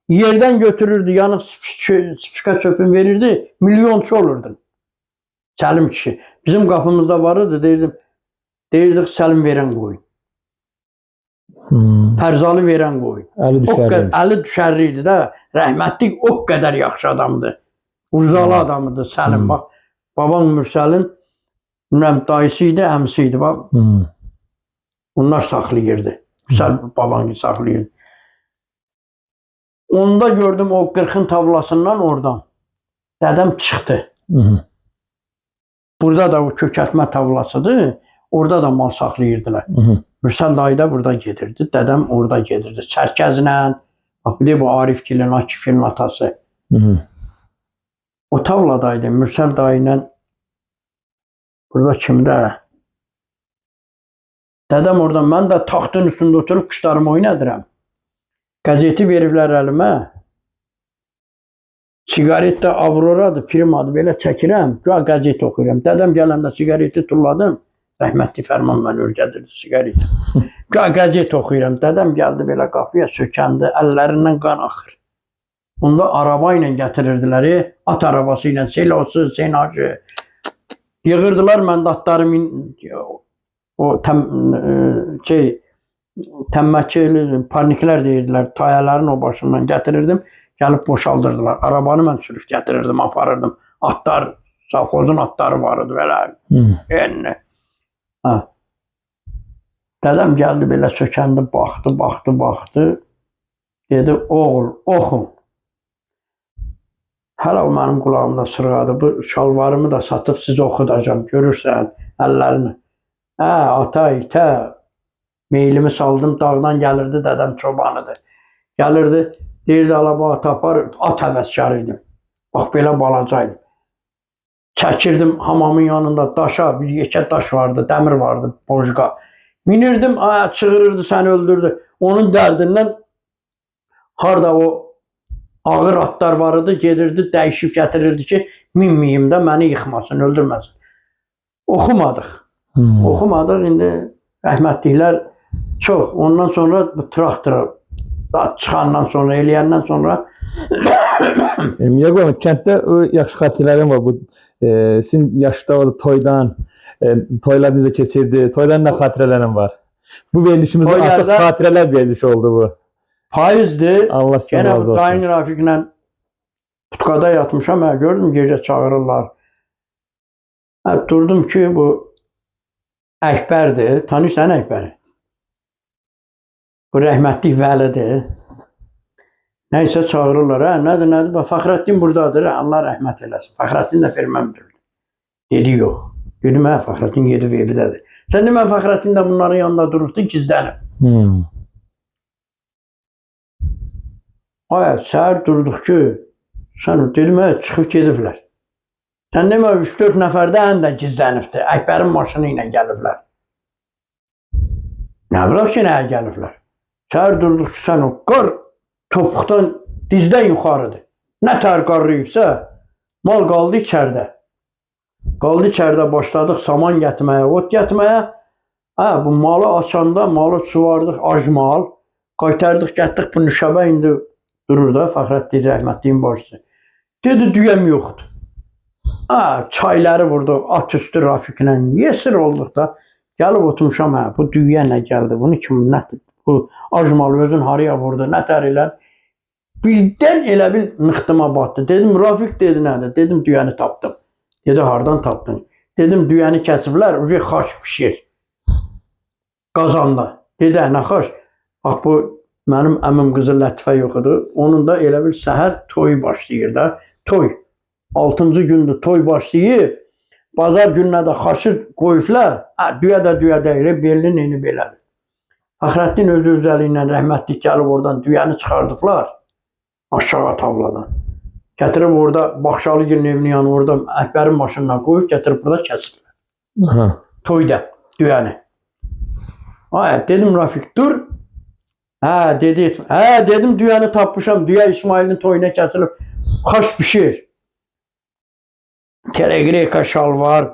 Yerdən götürürdü, yanıq spişka çöpün verirdi, milyonçu olurdu. Səlim kişi. Bizim qapımızda var idi, deyirdik Səlim verən qoyun. Fərzalı verən qoyun. Əli düşərli. Əli düşərli idi də. Rəhmətli o qədər yaxşı adamdır. Uzalı adamıdır Səlim. Bax, babam Mürsəlin bilməm dayısı idi, əmisi idi. Bax, onlar saxlayırdı. Mürsəl babanı saxlayırdı. Onda gördüm o 40'ın tavlasından oradan. Dədəm çıxdı. Burada da o kökəltmə tavlasıdır. Orada da mal saxlayırdılar. Mürsəl dayı da burada gedirdi. Dədəm orada gedirdi. Çərkəzlə. Bax bir de bu Arifgilin, Akifgilin atası. O tavladaydı. Mürsəl dayı ilə burada kimdə? Dədəm oradan. Mən də taxtın üstündə oturub quşlarımı oynadıram. Qəzeti veriblər əlimə. Sigaret də Avroradır, primadır. Belə çəkirəm. Güya qəzet oxuyuram. Dədəm gələndə sigareti tulladım. Rəhmətli Fərman mən örgədirdi sigareti. Güya qəzet oxuyuram. Dədəm gəldi belə qapıya sökəndi. Əllərindən qan axır. Onda araba ilə gətirirdilər. At arabası ilə. Selosu, senacı. Yığırdılar. Mən də atlarım o təmməkili parniklər deyirdilər. Tayələrin o başından gətirirdim. Gəlib boşaldırdılar. Arabanı mən sürüb gətirirdim, aparırdım. Atlar, savxozun atları var idi belə. Enni. Dədəm gəldi belə sökəndi, baxdı. Dedi, oğul, oxun. Hələ o mənim qulağımda sırğadı. Bu şalvarımı da satıb sizə oxudacam. Görürsən əllərini. Ata, itə. Meylimi saldım, dağdan gəlirdi, dədəm çobanıdır. Gəlirdi, deyirdi, alaba at apar, at həvəskarı idim. Bax, belə balacaydım. Çəkirdim hamamın yanında daşa, bir yekə daş vardı, dəmir vardı, bojqa. Minirdim, çığırırdı, səni öldürdü. Onun dərdindən harada o ağır atlar var idi, gedirdi, dəyişib gətirirdi ki, minmiyim də məni yıxmasın, öldürməsin. Oxumadıq. Oxumadıq, indi rəhmətliklər çox. Ondan sonra bu traktora çıxandan sonra, eləyəndən sonra Yaqub, kənddə o yaxşı xatirələrim var. Bu sizin yaşda o toydan, toylar necə keçirdi? Toydan nə xatirələrim var? Bu verilişimiz artıq xatirələr verilişi oldu bu. Faizdir. Allah sizə razı olsun. Dayın Rafiqlə putkada yatmışam, gördüm gecə çağırırlar. Durdum ki, bu Əkbərdir. Tanıyırsan Əkbəri? Bu rəhmətlik Vəlidir. Nəysə çağırırlar. Nədir? Fəxrəddin buradadır. Allah rəhmət eləsin. Fəxrəddin də ferməmdir. Dedi, yox. Dedim, Fəxrəddin gedib evdədir. Sən demə, Fəxrəddin də bunların yanında dururdu, gizlənib. Səhər durduq ki, dedim, çıxıb gediblər. Sən demə, 3-4 nəfərdən də gizlənibdir. Əkbərin maşını ilə gəliblər. Nə bilək ki, nəyə gəliblər? Səhər durduq ki, sən o qar topuqdan dizdən yuxarıdır. Nə tər qarrıyıbsa, mal qaldı içərdə. Qaldı içərdə, başladıq saman gətirməyə, ot gətirməyə. Bu malı açanda, malı suvardıq, ac mal. Qaytardıq, gətdik, bu nüşəbə indi durur da, Fəxrəddin rəhmətliyin başçısı. Dedi, düyəm yoxdur. Çayları vurdu, at üstü Rafiqlə, yesir olduq da. Gəlib oturmuşam, bu düyyə nə gəldi, bunu kim, bu acmalı özün haraya vurdu, nətər elə. Birdən elə bir nıxtıma batdı. Dedim, Rafiq dedi nədir? Dedim, düyəni tapdım. Dedi, hardan tapdın? Dedim, düyəni kəsiblər, xaç pişir. qazanda. Dedi, naxaş, bax bu mənim əmim qızı Lətifə yoxudur. Onun da elə bir səhər toyu başlayır da. Toy. 6-cı gündür toy başlayır. Bazar gününə də xaşı qoyublar. Düyə də deyir, belini neyini belədir. Fəxrəddin öz özəliylə rəhmətlik gəlib oradan düyəni çıxardıblar. Aşağı tavladan. Gətirib orada Baxşalıgilin evinin yanı orada Əkbərin maşınına qoyub gətirib burada kəsirlər. Toyda düyəni. Dedim Rafik dur. Dedim düyəni tapmışam. Düyə İsmail'in toyuna kəsilib. Xaş pişir. Telegreka şal var.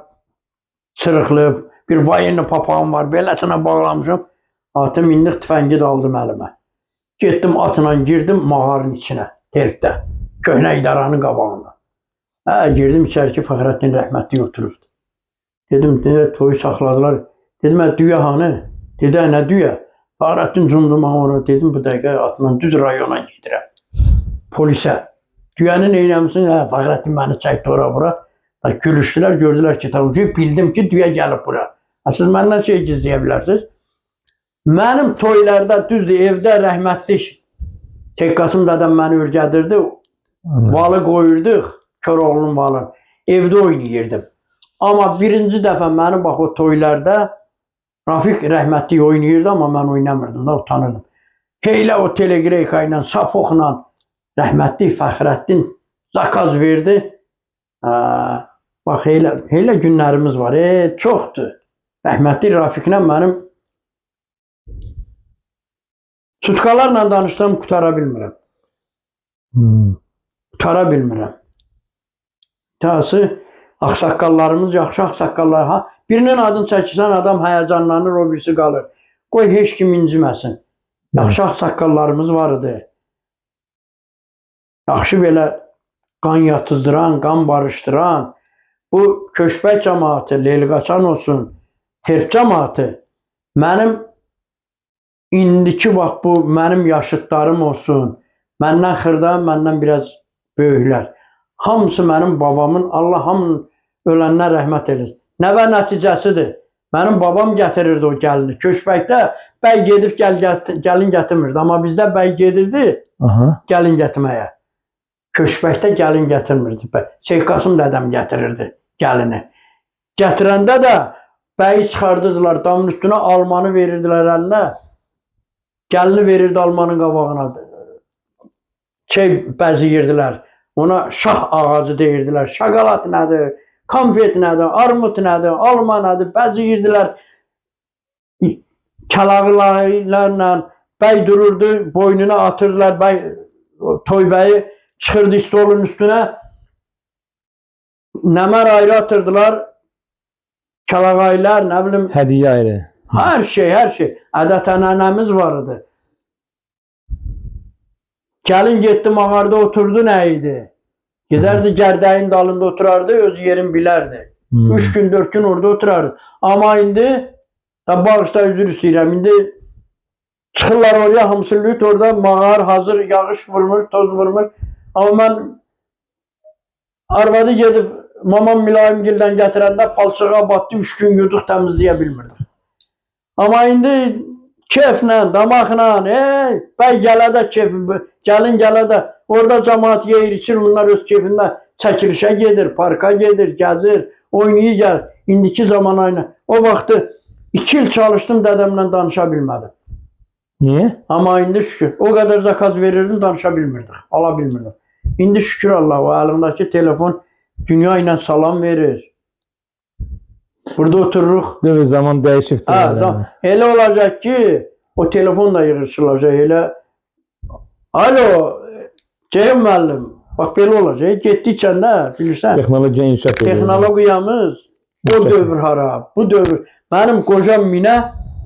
Sırıqlıb. Bir vayenli papağım var. Beləsinə bağlamışam. Atım indik tüfəngi də aldım əlimə. Getdim atla girdim mağarın içinə. Terkdə. Köhnə idaranın qabağında. Girdim içəri ki Fəxrəddin rəhmətli otururdu. Dedim toyu saxladılar. Dedim düyə hanı? Dedi nə düyə? Fəxrəddin cumdum ona. Dedim bu dəqiqə atla düz rayona gedirəm. Polisə. Düyəni neynəmişsin? Fəxrəddin məni çəkdi ora bura. Gülüşdülər, gördülər ki bildim ki düyə gəlib bura. Siz məndən şey gizləyə bilərsiniz. Mənim toylarda düzdür evdə rəhmətlik Teqqasım dədəm məni ürgədirdi. Balı qoyurduq, Köroğlunun balı. Evdə oynayırdım. Amma birinci dəfə məni bax o toylarda Rafik rəhmətlik oynayırdı, amma mən oynamırdım da, utanırdım. Heylə o telegreka ilə, sapoqla rəhmətlik Fəxrəddin zakaz verdi. Bax heylə günlərimiz var, çoxdur. Rəhmətlik Rafiklə mənim tutkalarla danışsam qutara bilmirəm. Qutara bilmirəm. Tası axsaqqallarımız yaxşı axsaqqallar. Birinin adını çəkirsən adam həyəcanlanır, o birisi qalır. Qoy heç kim inciməsin. Yaxşı axsaqqallarımız var idi. Yaxşı belə qan yatızdıran, qan barışdıran, bu köşbək cəmaatı, Leyliqaçan olsun, Terp cəmaatı, mənim indiki bax bu mənim yaşıdlarım olsun, məndən xırda, məndən biraz böyüklər. Hamısı mənim babamın, Allah hamının ölənlər rəhmət edir. Nəvə nəticəsidir. Mənim babam gətirirdi o gəlini. Köşbəkdə bəy gedib gəlin gətirmirdi. Amma bizdə bəy gedirdi gəlin gətirməyə. Köşbəkdə gəlin gətirmirdi. Şeyx Qasım dədəm gətirirdi gəlini. Gətirəndə də bəyi çıxardırdılar. Damın üstünə almanı verirdilər əlinə. Gəlini verirdi almanın qabağına. Bəziyirdilər. Ona şah ağacı deyirdilər. Şokolad nədir? Konfet nədir? Armut nədir? Alma nədir? Bəziyirdilər. Kəlağılarla bəy dururdu. Boynuna atırdılar. Toy bəyi çıxırdı stolun üstünə. Nəmər ayrı atırdılar. Kəlağaylar, nə bilim. Hədiyyə ayrı. Hər şey. Ədət-ənənəmiz var idi. Gəlin getdi mağarada oturdu nə idi? Gedərdi gərdəyin dalında oturardı, öz yerin bilərdi. 3 gün, 4 gün orada oturardı. Amma indi, bağışda üzr istəyirəm, indi çıxırlar oraya, hamısı lüt orada, mağar hazır, yağış vurmuş, toz vurmuş. Amma mən arvadı gedib, mamam Mülayimgildən gətirəndə palçığa batdı, 3 gün yuduq təmizləyə bilmirdik. Amma indi keyflə, damaqla, bəy gələdə keyfi, gəlin gələdə, orada cəmaat yeyir, içir, bunlar öz keyfində çəkilişə gedir, parka gedir, gəzir, oynayır, gəlir. İndiki zamanayla. O vaxtı 2 il çalışdım, dədəmlə danışa bilmədim. Niyə? Amma indi şükür, o qədər zakaz verirdim, danışa bilmirdik, ala bilmirdik. İndi şükür Allah, o əlimdəki telefon dünya ilə salam verir. Burada otururuq. Dövr zaman dəyişikdir. Elə olacaq ki, o telefon da yığışılacaq, elə. Alo, Ceyhun müəllim, bax belə olacaq, getdikcə də, bilirsən. Texnologiya inkişaf edir. Texnologiyamız, o dövr hara, bu dövr. Mənim qocam Minə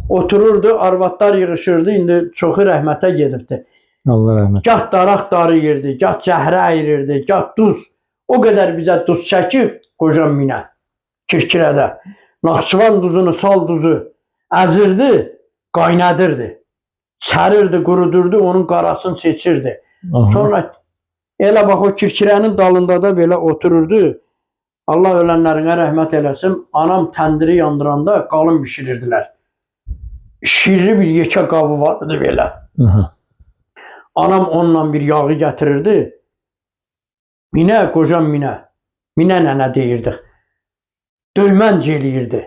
otururdu, arvadlar yığışırdı, indi çoxu rəhmətə gedirdi. Allah rəhmət. Gah daraq darıyırdı, gah cəhrə ayırırdı, gah duz. O qədər bizə duz çəkir, qocam Minə, Kirkirədə. Naxçıvan duzunu, sal duzu əzirdi, qaynadırdı. Sərirdi, qurudurdu, onun qarasını seçirdi. Sonra elə bax o Kirkirənin dalında da belə otururdu. Allah ölənlərinə rəhmət eləsin. Anam təndiri yandıranda qalın bişirirdilər. şirri bir yekə qabı vardı belə. Aha. Anam onunla bir yağı gətirirdi. Minə, qocam minə. Minə nənə deyirdik. Döymənc eləyirdi.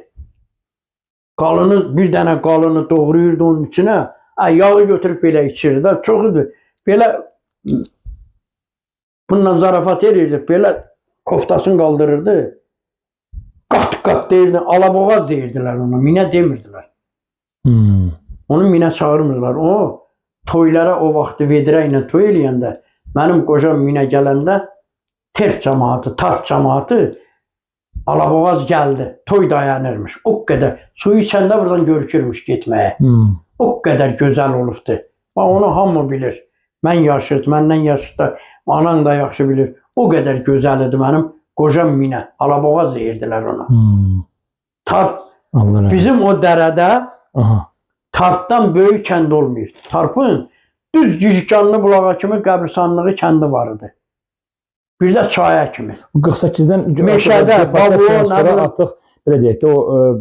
Qalını, bir dənə qalını doğrayırdı onun içinə. Yağı götürüb belə içirdi. Çox idi. Belə bununla zarafat edirdik. Belə koftasını qaldırırdı. Qat-qat deyirdi. Alaboğaz deyirdilər ona. Minə demirdilər. Onu minə çağırmırlar. O toylara o vaxtı vedrə ilə toy eləyəndə mənim qocam minə gələndə terp cəmaatı, tarp cəmaatı Alaboğaz gəldi. Toy dayanırmış. O qədər. Suyu içəndə buradan görükürmüş getməyə. O qədər gözəl olubdu. Onu hamı bilir. Mən yaşıd, məndən yaşıdda anan da yaxşı bilir. O qədər gözəl idi mənim qocam minə. Alaboğaz deyirdilər ona. Tarp. Bizim o dərədə tarpdan böyük kənd olmuyor. Tarpın düz Gickanlı bulağa kimi qəbristanlığı kəndi var idi. Bir də çaya kimi. 48-dən meşədə, sonra artıq belə deyək də o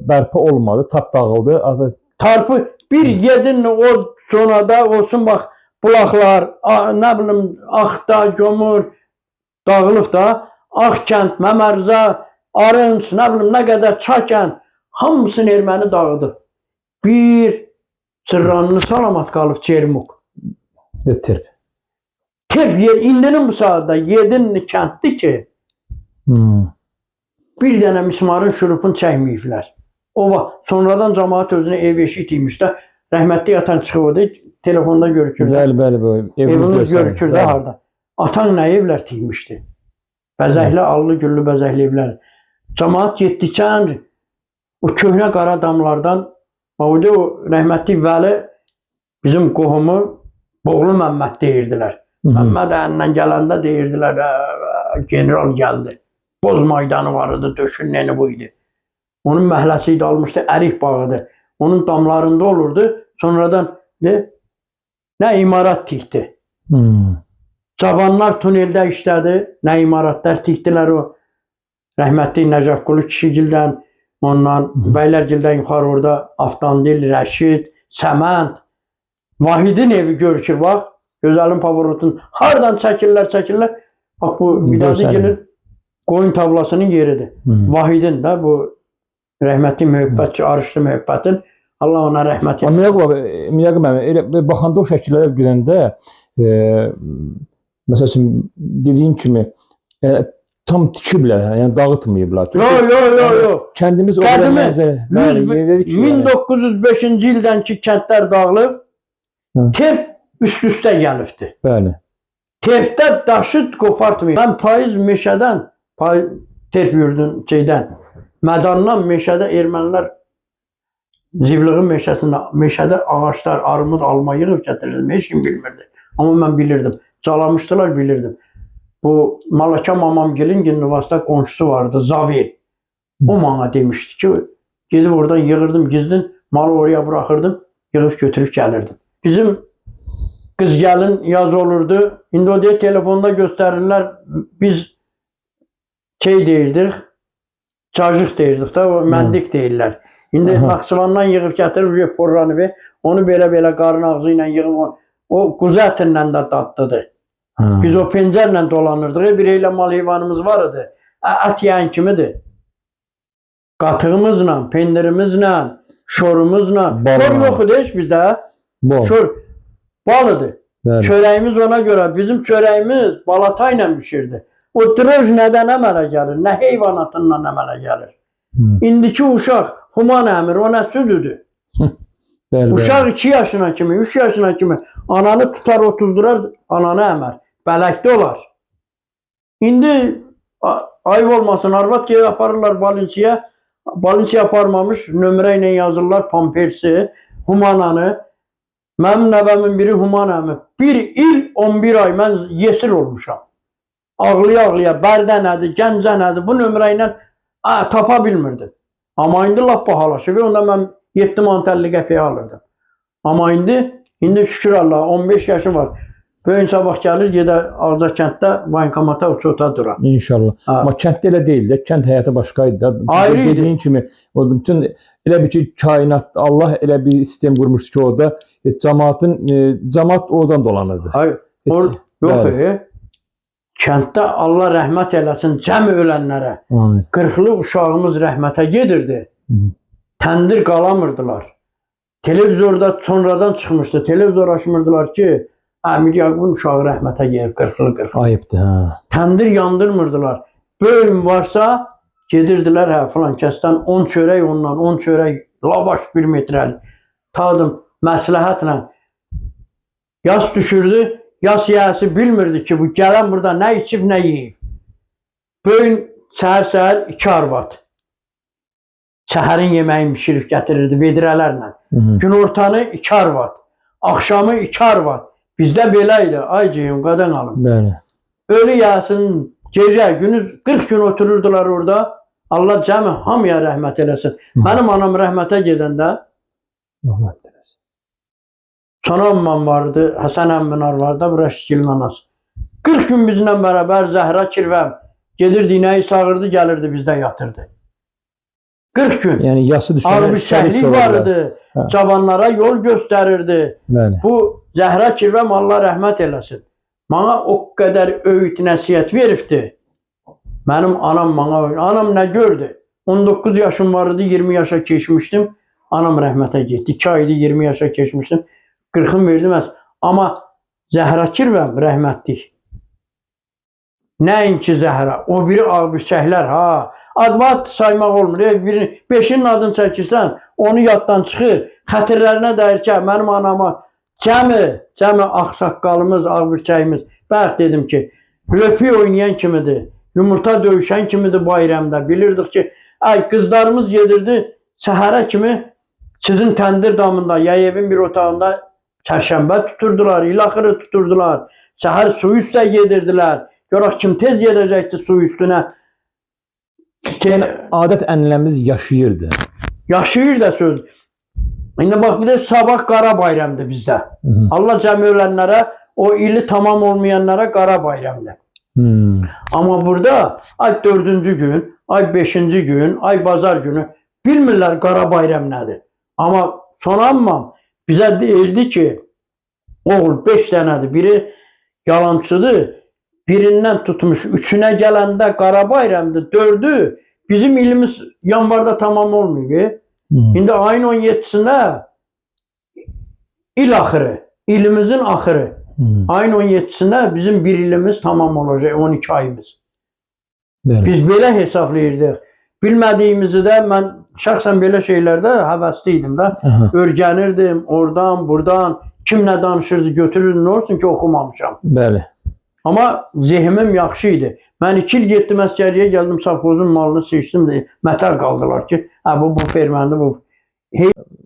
bərpa olmadı, tarp dağıldı. Tarpı bir yedin o sonada olsun bax bulaqlar, nə bilim Axda, Gömür dağılıb da Ağkənd, Məmərza, Arınç, nə bilim nə qədər Çakənd hamısını erməni dağıdı. Bir Çırranlı salamat qalıb Cermuk. Terp. Terp yer indinin bu saatda yedinli kənddir ki bir dənə mismarın şurupunu çəkməyiblər. O vaxt sonradan cəmaat özünə ev eşik imiş də rəhmətli yatan çıxırdı, telefonda görükürdü. Bəli. Evimiz görükürdü harda. Atan nə evlər tikmişdi? Bəzəkli, allı güllü bəzəkli evlər. Cəmaat getdikcə o köhnə qara damlardan o rəhmətli Vəli bizim qohumu Boğlu Məmməd deyirdilər. Məmməd əlindən gələndə deyirdilər, general gəldi. Boz maydanı var idi, döşünün bu idi. Onun məhləsi idi, almışdı, ərik bağıdır. Onun damlarında olurdu. Sonradan nə imarat tikdi. Cavanlar tuneldə işlədi, nə imaratlar tikdilər o. Rəhmətli Nəcəfqulu kişigildən, ondan Bəylərgildən yuxarı orada Avtandil, Rəşid, Səmənd, Vahidin evi görükür, bax. Gözəlin Pavorotun hardan çəkirlər. Bax bu Vidadigi'nin qoyun tavlasının yeridir. Vahidin də bu rəhmətli mühəbbətçi, arışlı mühəbbətin Allah ona rəhmət etsin. Miyaqub müəllim, elə baxanda o şəkillərə görəndə məsələn dediyin kimi tam tikiblər, yəni dağıtmayıblar. Yox. Kəndimiz 1905-ci ildən ki kəndlər dağılıb, terp üst-üstə gəlibdi. Bəli. Terpdə daşı qopartmayıb. Mən payız meşədən, terp yurdun mədandan meşədə ermənilər Zivlığın meşədə ağaçlar, armud, alma yığıb gətirildi. Heç kim bilmirdi. Amma mən bilirdim. Calamışdılar, bilirdim. Bu Malaka Mamamgilin Nüvasda qonşusu vardı, Zavir. O bana demişdi ki, gedib oradan yığırdım, gizlin, malı oraya bırakırdım, yığıb götürüb gəlirdim. Bizim qız gəlin yaz olurdu. İndi o deyə telefonda göstərirlər. Biz deyirdik, cacıq deyirdik da, məndik deyirlər. İndi Naxçıvandan yığıb gətirir, porranı onu belə qarın ağzı ilə yığıb, o quzu ətindən də dadlıdır. Biz o pencərlə dolanırdıq, bir elə mal heyvanımız var idi, ət yəyən kimidir. Qatığımızla, pendirimizlə, şorumuzla, şor yox idi heç bizdə, şor balıdır. Çörəyimiz ona görə, bizim çörəyimiz balata ilə pişirdi. O droj nədən əmələ gəlir, nə heyvanatından əmələ gəlir. İndiki uşaq, human əmir, o nə südüdür. Uşaq 2 yaşına kimi, 3 yaşına kimi ananı tutar, otuzdurar, ananı əmər. Bələkdə olar. İndi ayıb olmasın, arvad ki aparırlar Balinsiyə. Balinsiyə aparmamış, nömrə ilə yazırlar pampersi, humananı. Mənim nəvəmin biri human əmi. 1 il 11 ay mən yesir olmuşam. Ağlaya, Bərdə nədir, Gəncə nədir, bu nömrə ilə tapa bilmirdim. Amma indi lap bahalaşır. Onda mən 7 manat 50 qəpiyə alırdım. Amma indi şükür Allah, 15 yaşı var. Böyün sabah gəlir, gedər Ağca kənddə bankomata uçota durar. İnşallah. Amma kənddə elə deyil də, kənd həyatı başqa idi. Ayrı idi. Dediyin kimi, o bütün elə bir ki, kainatda Allah elə bir sistem qurmuşdu ki, orada cəmaat oradan dolanırdı. Hayır, Heç- yox, bəli. kənddə Allah rəhmət eləsin cəm ölənlərə. Amin. 40'lı uşağımız rəhmətə gedirdi. Hı. Təndir qalamırdılar. Televizorda sonradan çıxmışdı. Televizor açmırdılar ki, Əmir Yaqubun uşağı rəhmətə gedir 40'lı. Ayıbdır, hə. Təndir yandırmırdılar. Böyüm varsa gedirdilər hə falan kəsdən 10 çörək ondan, 10 çörək lavaş 1 metrəlik. Tadım məsləhətlə yas düşürdü. Yas yiyəsi bilmirdi ki, bu gələn burada nə içib, nə yeyib. Böyün səhər-səhər 2 arvad. Səhərin yeməyini pişirib gətirirdi vedrələrlə. Günortanı 2 arvad. Axşamı 2 arvad. Bizdə belə idi. Ay ceyhun, qadan alın. Bəli. Ölü yəsin, gecə, günüz 40 gün otururdular orada. Allah cəmi hamıya rəhmət eləsin. Mənim anam rəhmətə gedəndə Rahmet eylesin. Son ammam vardı, Həsən əmminar vardı, bu Rəşidgilin anası. 40 gün bizlə bərabər Zəhra Kirvəm gedirdi, inəyi sağırdı, gəlirdi, bizdə yatırdı. 40 gün. Yani yası düşənlər Ağır şəhlik vardı, Hə. cavanlara yol göstərirdi. Bəli. Bu Zəhra Kirvəm Allah rəhmət eləsin. Bana o qədər öğüt nəsiyyət veribdi. Mənim anam anam nə gördü? 19 yaşım vardı, 20 yaşa keçmişdim. Anam rəhmətə getdi. 2 ayda 20 yaşa keçmişdim. 40'ım verdim. Amma Zəhra Kirvəm rəhmətlik. Nəinki Zəhra, o biri ağbirçəklər ha. Admat saymaq olmur. Birini 5'inin adını çəkirsən, onu yaddan çıxır. Xətirlərinə dəyir ki, mənim anama cəmi ağsaqqalımız, ağbirçəyimiz. Bəx dedim ki, röpi oynayan kimidir. Yumurta döyüşən kimidir bayramda. Bilirdik ki, ay qızlarımız gedirdi səhərə kimi sizin təndir damında, ya evin bir otağında çərşənbə tuturdular, ilaxırı tuturdular. Səhər su üstə gedirdilər. Görək kim tez gedəcəkdi su üstünə. Yani adət ənənəmiz yaşayırdı. Yaşayır da söz. İndi bax bir de sabah qara bayramdır bizdə. Hı. Allah cəmi ölənlərə, o ili tamam olmayanlara qara bayramdır. Amma burada ay 4-cü gün, ay 5-ci gün, ay bazar günü bilmirlər qara bayram nədir. Amma son ammam bizə deyirdi ki, oğul 5 dənədir, biri yalancıdır, birindən tutmuş 3'üne gələndə qara bayramdır, 4'ü bizim ilimiz yanvarda tamam olmuyor. İndi ayın 17'sində il axırı, ilimizin axırı. Ayın 17'sində bizim bir ilimiz tamam olacaq, 12 ayımız. Bəli. Biz belə hesablayırdıq. Bilmədiyimizi də mən şəxsən belə şeylərdə həvəsliydim də. Aha. Örgənirdim oradan, buradan. Kim nə danışırdı götürürdüm, nə olsun ki oxumamışam. Bəli. Amma zehnim yaxşı idi. Mən 2 il getdim əskəriyə, gəldim safxozun malını seçdim deyə mətər qaldılar ki, bu ferməndi bu.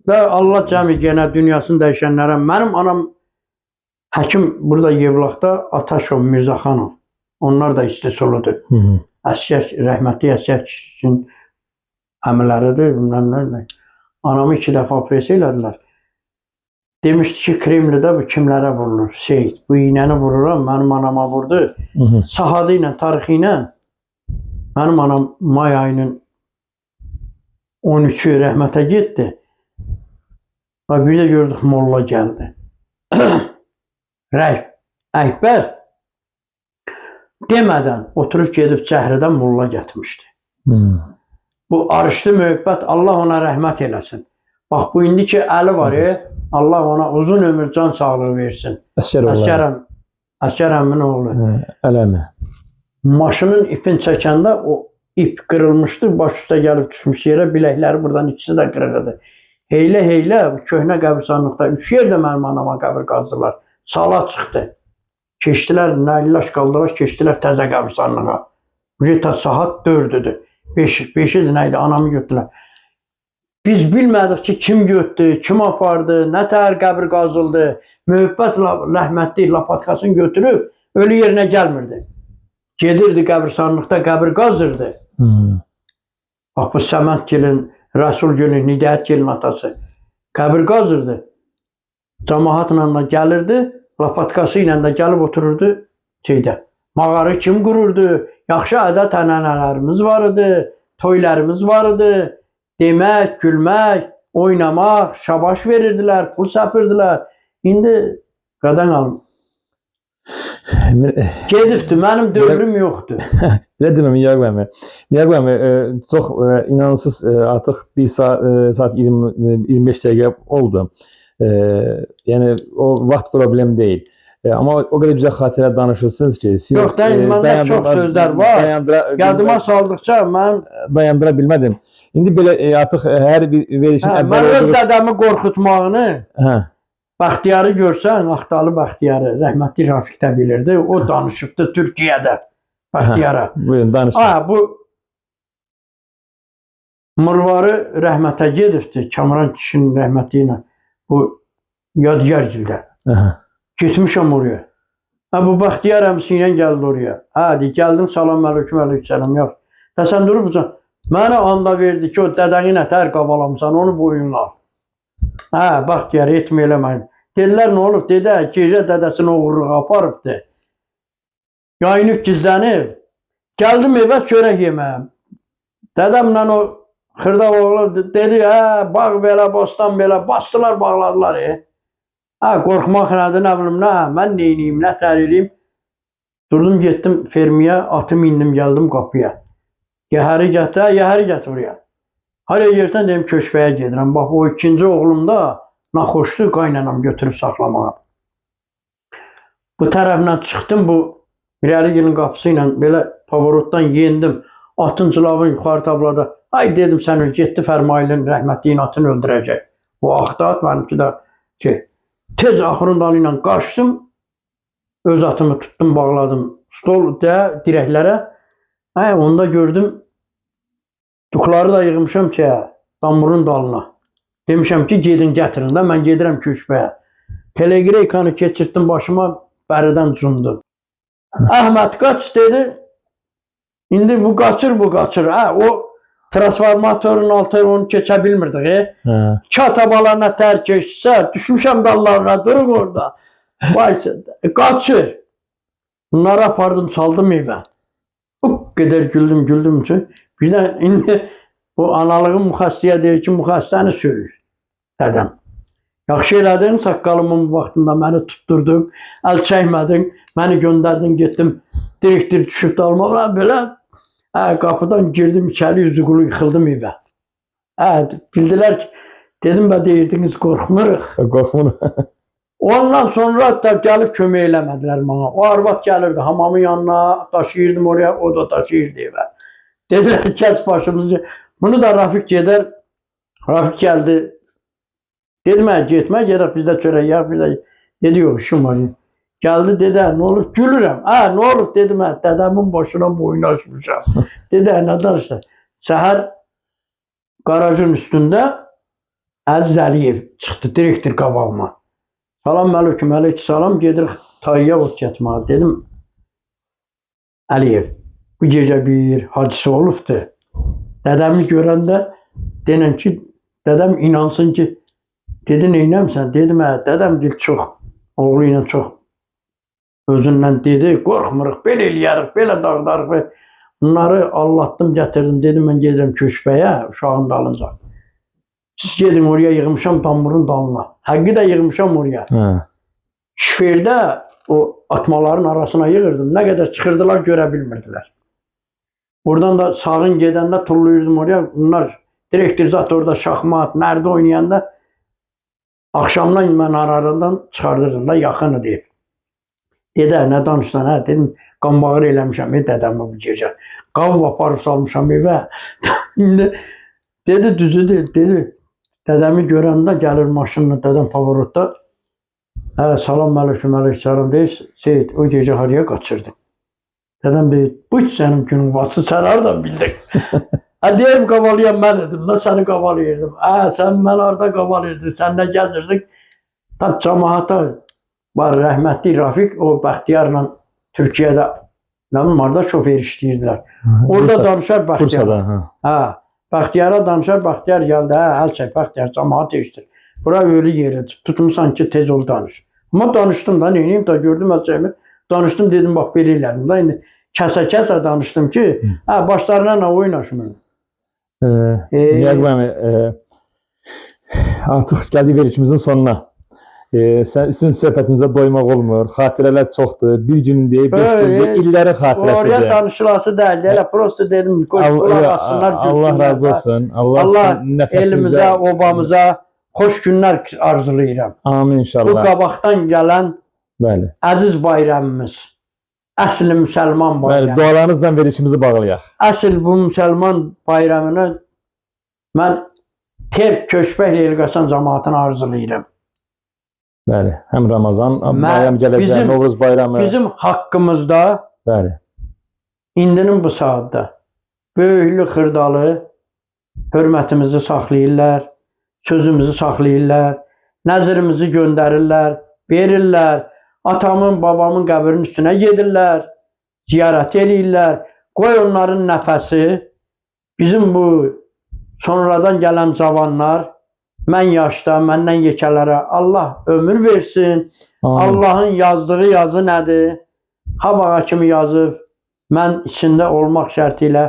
Və Allah cəmi yenə dünyasını dəyişənlərə. Mənim anam həkim burada Yevlaxda Ataşov Mirzəxanov. Onlar da istisoludur. Əsgər, rəhmətli əsgər kişinin əmiləridir, bilməm nə. Anamı 2 dəfə operasiya elədilər. Demişdi ki, Kremlidə bu kimlərə vurulur? Bu iğnəni vururam, mənim anama vurdu. Sahadı ilə, tarixi ilə mənim anam may ayının 13'ü rəhmətə getdi. Bir də gördük molla gəldi. Əkbər demədən oturub gedib Cəhridən molla getmişdi. Bu arışlı mühəbbət, Allah ona rəhmət eləsin. Bax bu indiki əli var Allah ona uzun ömür, can sağlığı versin. Əskər əmmin oğlu. Ələmi. Maşının ipini çəkəndə o ip qırılmışdı, baş üstə gəlib düşmüş yerə, biləkləri buradan ikisi də qırıldı. Heylə köhnə qəbirstanlıqda 3 yerdə mənim anama qəbir qazdılar. Sala çıxdı. Keçdilər, nəlillaş qaldılar, keçdilər təzə qəbirstanlığa. Rita saat 4'üdür. 5'idi nəydi, anamı götürdülər. Biz bilmədik ki, kim götürdü, kim apardı, nə təhər qəbir qazıldı. Mühəbbət rəhmətli lapatkasını götürüb, ölü yerinə gəlmirdi. Gedirdi qəbirstanlıqda qəbir qazırdı. Bax bu Səmədgilin, Rəsulgilin, Nidayətgilin atası. Qəbir qazırdı. Cəmaatla da gəlirdi, lapatkası ilə də gəlib otururdu şeydə. Mağarı kim qururdu? Yaxşı ədət ənənələrimiz var idi, toylarımız var idi. demək, gülmək, oynamaq, şabaş verirdilər, pul səpirdilər. İndi qadan alım. Gedibdi, mənim dövrüm yoxdur. Elə deməm, Yaqub əmi. Yaqub əmi, çox inanırsız artıq 1 saat 25 dəqiqə oldu. Yəni o vaxt problem deyil. Amma o qədər gözəl xatirə danışırsınız ki, siz Yox, məndə çox sözlər var. Yadıma saldıqca mən dayandıra bilmədim. İndi belə artıq hər bir verilişin mən öz dədəmi qorxutmağını Bəxtiyarı görsən, Axtalı Bəxtiyarı, rəhmətli Rafiq də bilirdi. O danışıbdı Türkiyədə Bəxtiyara. Buyurun, danışın. Bu Murvarı rəhmətə gedibdi, Kamran kişinin rəhməti ilə. Bu Yadigargildə. Getmişəm oraya. Bu Bəxtiyar əmsi ilə gəldi oraya. Gəldim, salam əleykum, əleyhissalam. Yox. Sən durubsan. Mənə anda verdi ki, o dədəni nətər qavalamsan, onu boyunla. Bəxtiyar, etmə eləməyin. Dedilər, nə olub? Dedə, gecə dədəsini oğurluğa aparıbdı. Yayınıb gizlənib. Gəldim evə çörək yeməyəm. Dədəmlə o xırda oğlu dedi, bağ belə, bostan belə, bastılar, bağladılar. Qorxmaq nədir, nə bilim, nə? Mən neyniyim, nə təriliyim? Durdum, getdim fermiyə, atım indim, gəldim qapıya. Yəhəri gətir oraya. Haraya yersən deyim, köşbəyə gedirəm. Bax, o ikinci oğlum da naxoşdur, qaynanam götürüb saxlamağa. Bu tərəfdən çıxdım, bu Mirəligilin qapısı ilə belə pavorotdan yendim. Atın cılavın yuxarı tablada. Ay dedim, sən getdi Fərmailin rəhmətliyin atını öldürəcək. Bu axtı at, mənimki də ki, tez axırın dalı ilə qaçdım. Öz atımı tutdum, bağladım. Stol dirəklərə. Onda gördüm, duxları da yığmışam ki, damburun dalına. Demişəm ki, gedin gətirin də, mən gedirəm köşbəyə. Telegreykanı keçirtdim başıma, bəridən cundum. Əhməd qaç dedi, indi bu qaçır. O transformatorun altı onu keçə bilmirdik. Çatabalarına tər keçsə, düşmüşəm dallarına, durun orada. Qaçır. Bunları apardım, saldım evə. O qədər güldüm ki, birdən indi o analığın müxəstəyə deyir ki, müxəstəni söyür dədəm. Yaxşı elədin, saqqalımın vaxtında məni tutdurdun, əl çəkmədin, məni göndərdin, getdim, direktor düşüb dalmağa, belə qapıdan girdim içəri, üzüqulu yıxıldım evə. Bildilər ki, dedim və deyirdiniz, qorxmuruq. Qorxmuruq. Ondan sonra da gəlib kömək eləmədilər bana. O arvad gəlirdi hamamın yanına, daşıyırdım oraya, o da daşıyırdı evə. Dedilər, kəs başımızı. Bunu da Rafiq gedər. Rafiq gəldi. Dedim, getmə, gedək bizdə çörək yaq, bizdə. Dedi, yox, işim var. Gəldi, dedi, nə olur? Gülürəm. Nə olur? Dedim, dədəmin başına boyun açmışam. Dedi, nə danışdı? Səhər qarajın üstündə Əziz Əliyev çıxdı, direktor qabağıma. Salam əleykum, əleyhissalam, gedirik Tayya ot getməyə. Dedim, Əliyev, bu gecə bir hadisə olubdur. Dədəmi görəndə denəm ki, dədəm inansın ki, dedi, neynəmsən? Dedim, dədəm çox, oğlu ilə çox özündən dedi, qorxmuruq, belə eləyərik, belə dağdarıq. Bunları anlattım, gətirdim, dedim, mən gedirəm köşbəyə, uşağın dalınca. Siz gedin oraya yığmışam damburun dalına. Həqqi də yığmışam oraya. Şifirdə o atmaların arasına yığırdım. Nə qədər çıxırdılar görə bilmirdilər. Oradan da sağın gedəndə tullayırdım oraya. Bunlar direktor zat orada şahmat, nərdə oynayanda axşamdan mən aralarından çıxardırdım da yaxını deyib. Dedə, nə danışsan? Dedim, qanbağır eləmişəm, dədəmi bu gecə. Qav aparıb salmışam evə. Dedi, düzüdür, dedi. Dədəmi görəndə gəlir maşınla, dədəm pavorotda. Salam əleykum, əleyhissalam deyir, Seyid, o gecə haraya qaçırdın? Dədəm deyir, bu ki sənin günün batı, sən haradan bildin? Deyirəm, qavalayam mən dedim, mən səni qavalayırdım. Sən mən harada qavalayırdın, sən də gəzirdik. Cəmaata var, rəhmətli Rafiq, o Bəxtiyarla Türkiyədə, nə bilim, orada şofer işləyirdilər. Orada danışar Bəxtiyar. Bəxtiyara danışar, Bəxtiyar gəldi, əl çək, Bəxtiyar, cəmaat eşitir. Bura ölü yeridir, tutmuşsan ki, tez ol danış. Amma danışdım da, neyiniyim da, gördüm əl çəkimi, danışdım, dedim, bax, belə elədim da, indi kəsə danışdım ki, başlarına nə oynaşmır. Yaqub əmi, artıq gəldik verilişimizin sonuna. Sizin söhbətinizə doymaq olmur. Xatirələr çoxdur. Bir gün deyib, 5 gün deyib, illərin Oraya xatirəsidir. danışılası deyil. Elə prosto dedim. Allah razı olsun. Allah nəfəsinizə... Elimizə, obamıza xoş günlər arzulayıram. Amin Bu inşallah. qabaqdan gələn Bəli. əziz bayramımız. Əsl müsəlman Bəli, bayramı. dualarınızla verilişimizi bağlayaq. Əsl bu müsəlman bayramını mən Terk Köçbək Elqaçan cəmaatını arzulayıram. Bəli, həm Ramazan bayram gələcək, Novruz bayramı. Bizim haqqımızda Bəli. indinin bu saatda böyüklü xırdalı hörmətimizi saxlayırlar, sözümüzü saxlayırlar, nəzrimizi göndərirlər, verirlər, atamın, babamın qəbrinin üstünə gedirlər, ziyarət edirlər. Qoy onların nəfəsi, bizim bu sonradan gələn cavanlar, mən yaşda, məndən yekələrə Allah ömür versin. Amin. Allahın yazdığı yazı nədir? Havağa kimi yazıb, mən içində olmaq şərti ilə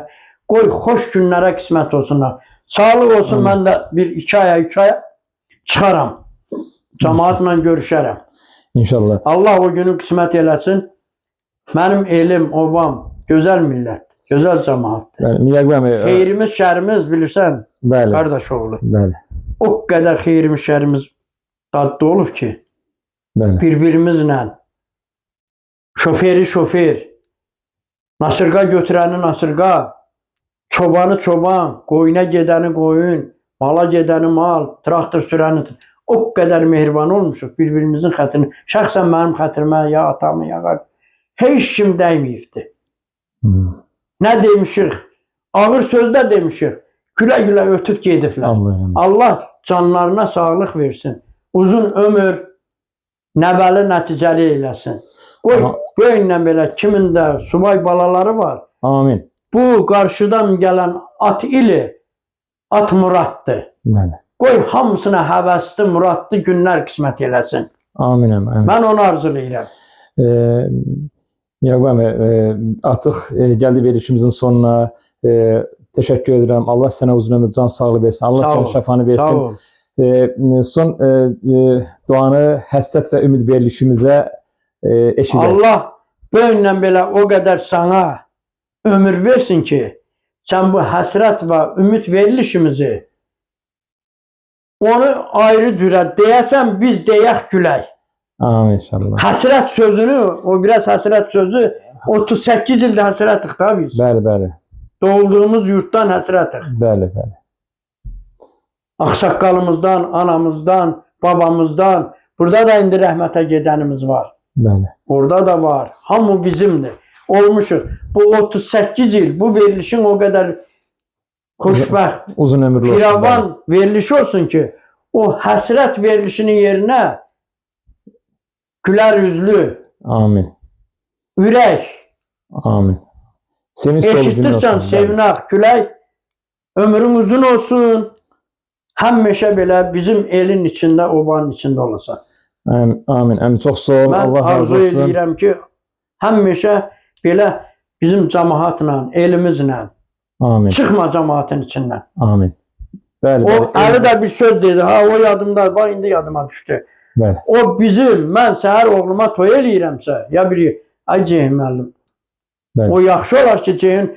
qoy xoş günlərə qismət olsunlar. Sağlıq olsun, mən də bir 2 aya, 3 aya çıxaram. Cəmaatla görüşərəm. İnşallah. Allah o günü qismət eləsin. Mənim elim, obam, gözəl millət, gözəl cəmaatdır. Bəli, Yaqub əmi. Xeyrimiz, şərimiz bilirsən, Bəli. qardaş oğlu. Bəli. O qədər xeyrimiz, şərimiz dadlı olub ki, Bəli. bir-birimizlə şoferi şofer, nasırğa götürəni nasırğa, çobanı çoban, qoyuna gedəni qoyun, mala gedəni mal, traktor sürəni o qədər mehriban olmuşuq bir-birimizin xətrini. Şəxsən mənim xətrimə, ya atamı, ya qardaş, heç kim dəyməyibdi. Nə demişik? Ağır sözdə demişik. Gülə-gülə ötüb gediblər. Allah canlarına sağlıq versin. Uzun ömür, nəbəli, nəticəli eyləsin. Qoy, böyünlə belə kimin də subay balaları var. Amin. Bu qarşıdan gələn at ili, at muraddır. Bəli. Qoy hamısına həvəsli, muradlı günlər qismət eləsin. Amin. Amin. Mən onu arzulayıram. Yaqub əmi, artıq gəldi verilişimizin sonuna. Təşəkkür edirəm. Allah sənə uzun ömür, can sağlığı versin. Allah sənə şəfanı versin. Sağ ol. Son duanı həssət və ümid verilişimizə eşidək. Allah böyünlə belə o qədər sana ömür versin ki, sən bu həsrət və ümid verilişimizi onu ayrı cürə deyəsən, biz deyək gülək. Amin inşallah. Həsrət sözünü, o biraz həsrət sözü 38 ildə həsrətik da biz. Bəli, bəli. Doğulduğumuz yurtdan həsrətik. Bəli, bəli. Ağsaqqalımızdan, anamızdan, babamızdan, burada da indi rəhmətə gedənimiz var. Bəli. Orada da var. Hamı bizimdir. Olmuşuq. Bu 38 il, bu verilişin o qədər xoşbəxt, uzun ömürlü olsun. firavan verilişi olsun ki, o həsrət verilişinin yerinə gülər üzlü, Amin. ürək, Amin. Sevinç dolu gün eşitdirsən olsun. sevinək, gülək, ömrün uzun olsun, həmişə belə bizim elin içində, obanın içində olasan. Amin. Amin. Çox sağ ol. Mən Allah razı arzu olsun. edirəm ki, həmişə belə bizim cəmaatla, elimizlə, Amin. çıxma cəmaatın içindən. Amin. Bəli, O bəli. əli də bir söz dedi, ha o yadımda, bax indi yadıma düşdü. Bəli. O bizim, mən səhər oğluma toy eləyirəmsə, ya biri, ay Ceyhun müəllim, Bəli. o yaxşı olar ki, Ceyhun,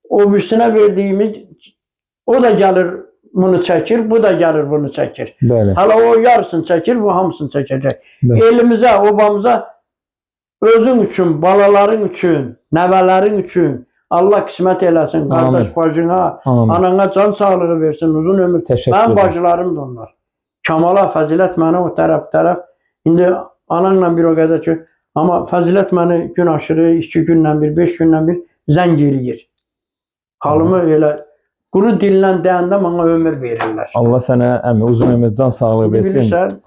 o birsinə verdiyimiz, o da gəlir bunu çəkir, bu da gəlir bunu çəkir. Bəli. Hala o yarısını çəkir, bu hamısını çəkəcək. Bəli. Elimizə, obamıza, özün üçün, balaların üçün, nəvələrin üçün Allah qismət eləsin, qardaş bacına, Amin. anana can sağlığı versin, uzun ömür. Təşəkkür Mənim ederim. bacılarım da onlar. Kamala, Fəzilət mənə o tərəf. İndi ananla bir o qədər ki, amma Fəzilət məni gün aşırı, 2 gündən bir, 5 gündən bir zəng eləyir. Halımı elə quru dillə deyəndə mənə ömür verirlər. Allah sənə əmi uzun ömür, can sağlığı versin. Bilirsən,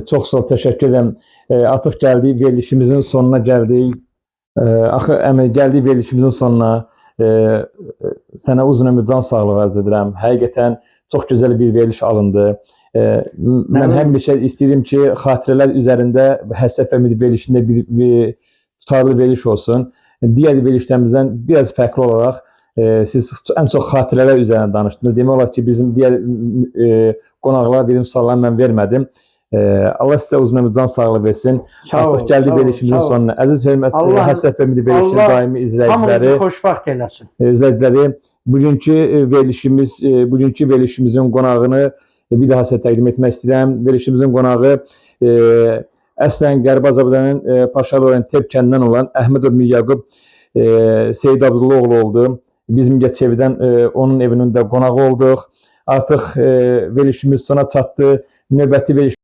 Çox sağ ol, təşəkkür edirəm. Artıq gəldik, verilişimizin sonuna gəldik. Axı əmi, gəldik verilişimizin sonuna. Sənə uzun ömür, can sağlığı arz edirəm. Həqiqətən çox gözəl bir veriliş alındı. Mən həmişə istəyirəm ki, xatirələr üzərində həssət və ümid verilişində bir tutarlı veriliş olsun. Digər verilişlərimizdən biraz fərqli olaraq siz ən çox xatirələr üzərində danışdınız. Demək olar ki, bizim digər qonaqlara dedim sualları mən vermədim. Allah sizə uzun ömür, can sağlığı versin. Sağ ol, Artıq gəldik sağ ol, verilişimizin sağ ol. sonuna. Əziz hörmətli Allah- Həsrət Əmidi verilişinin Allah daimi izləyiciləri, Hamınızı xoşbəxt eləsin. izləyiciləri, bugünkü verilişimizin qonağını bir daha sizə təqdim etmək istəyirəm. Verilişimizin qonağı əslən Qərbi Azərbaycanın Paşalı Tep kəndindən olan Əhmədov Miryaqub Seyid Abdullaoğlu oldu. Biz Mingəçevidən onun evinin də qonağı olduq. Artıq verilişimiz sona çatdı. Növbəti veriliş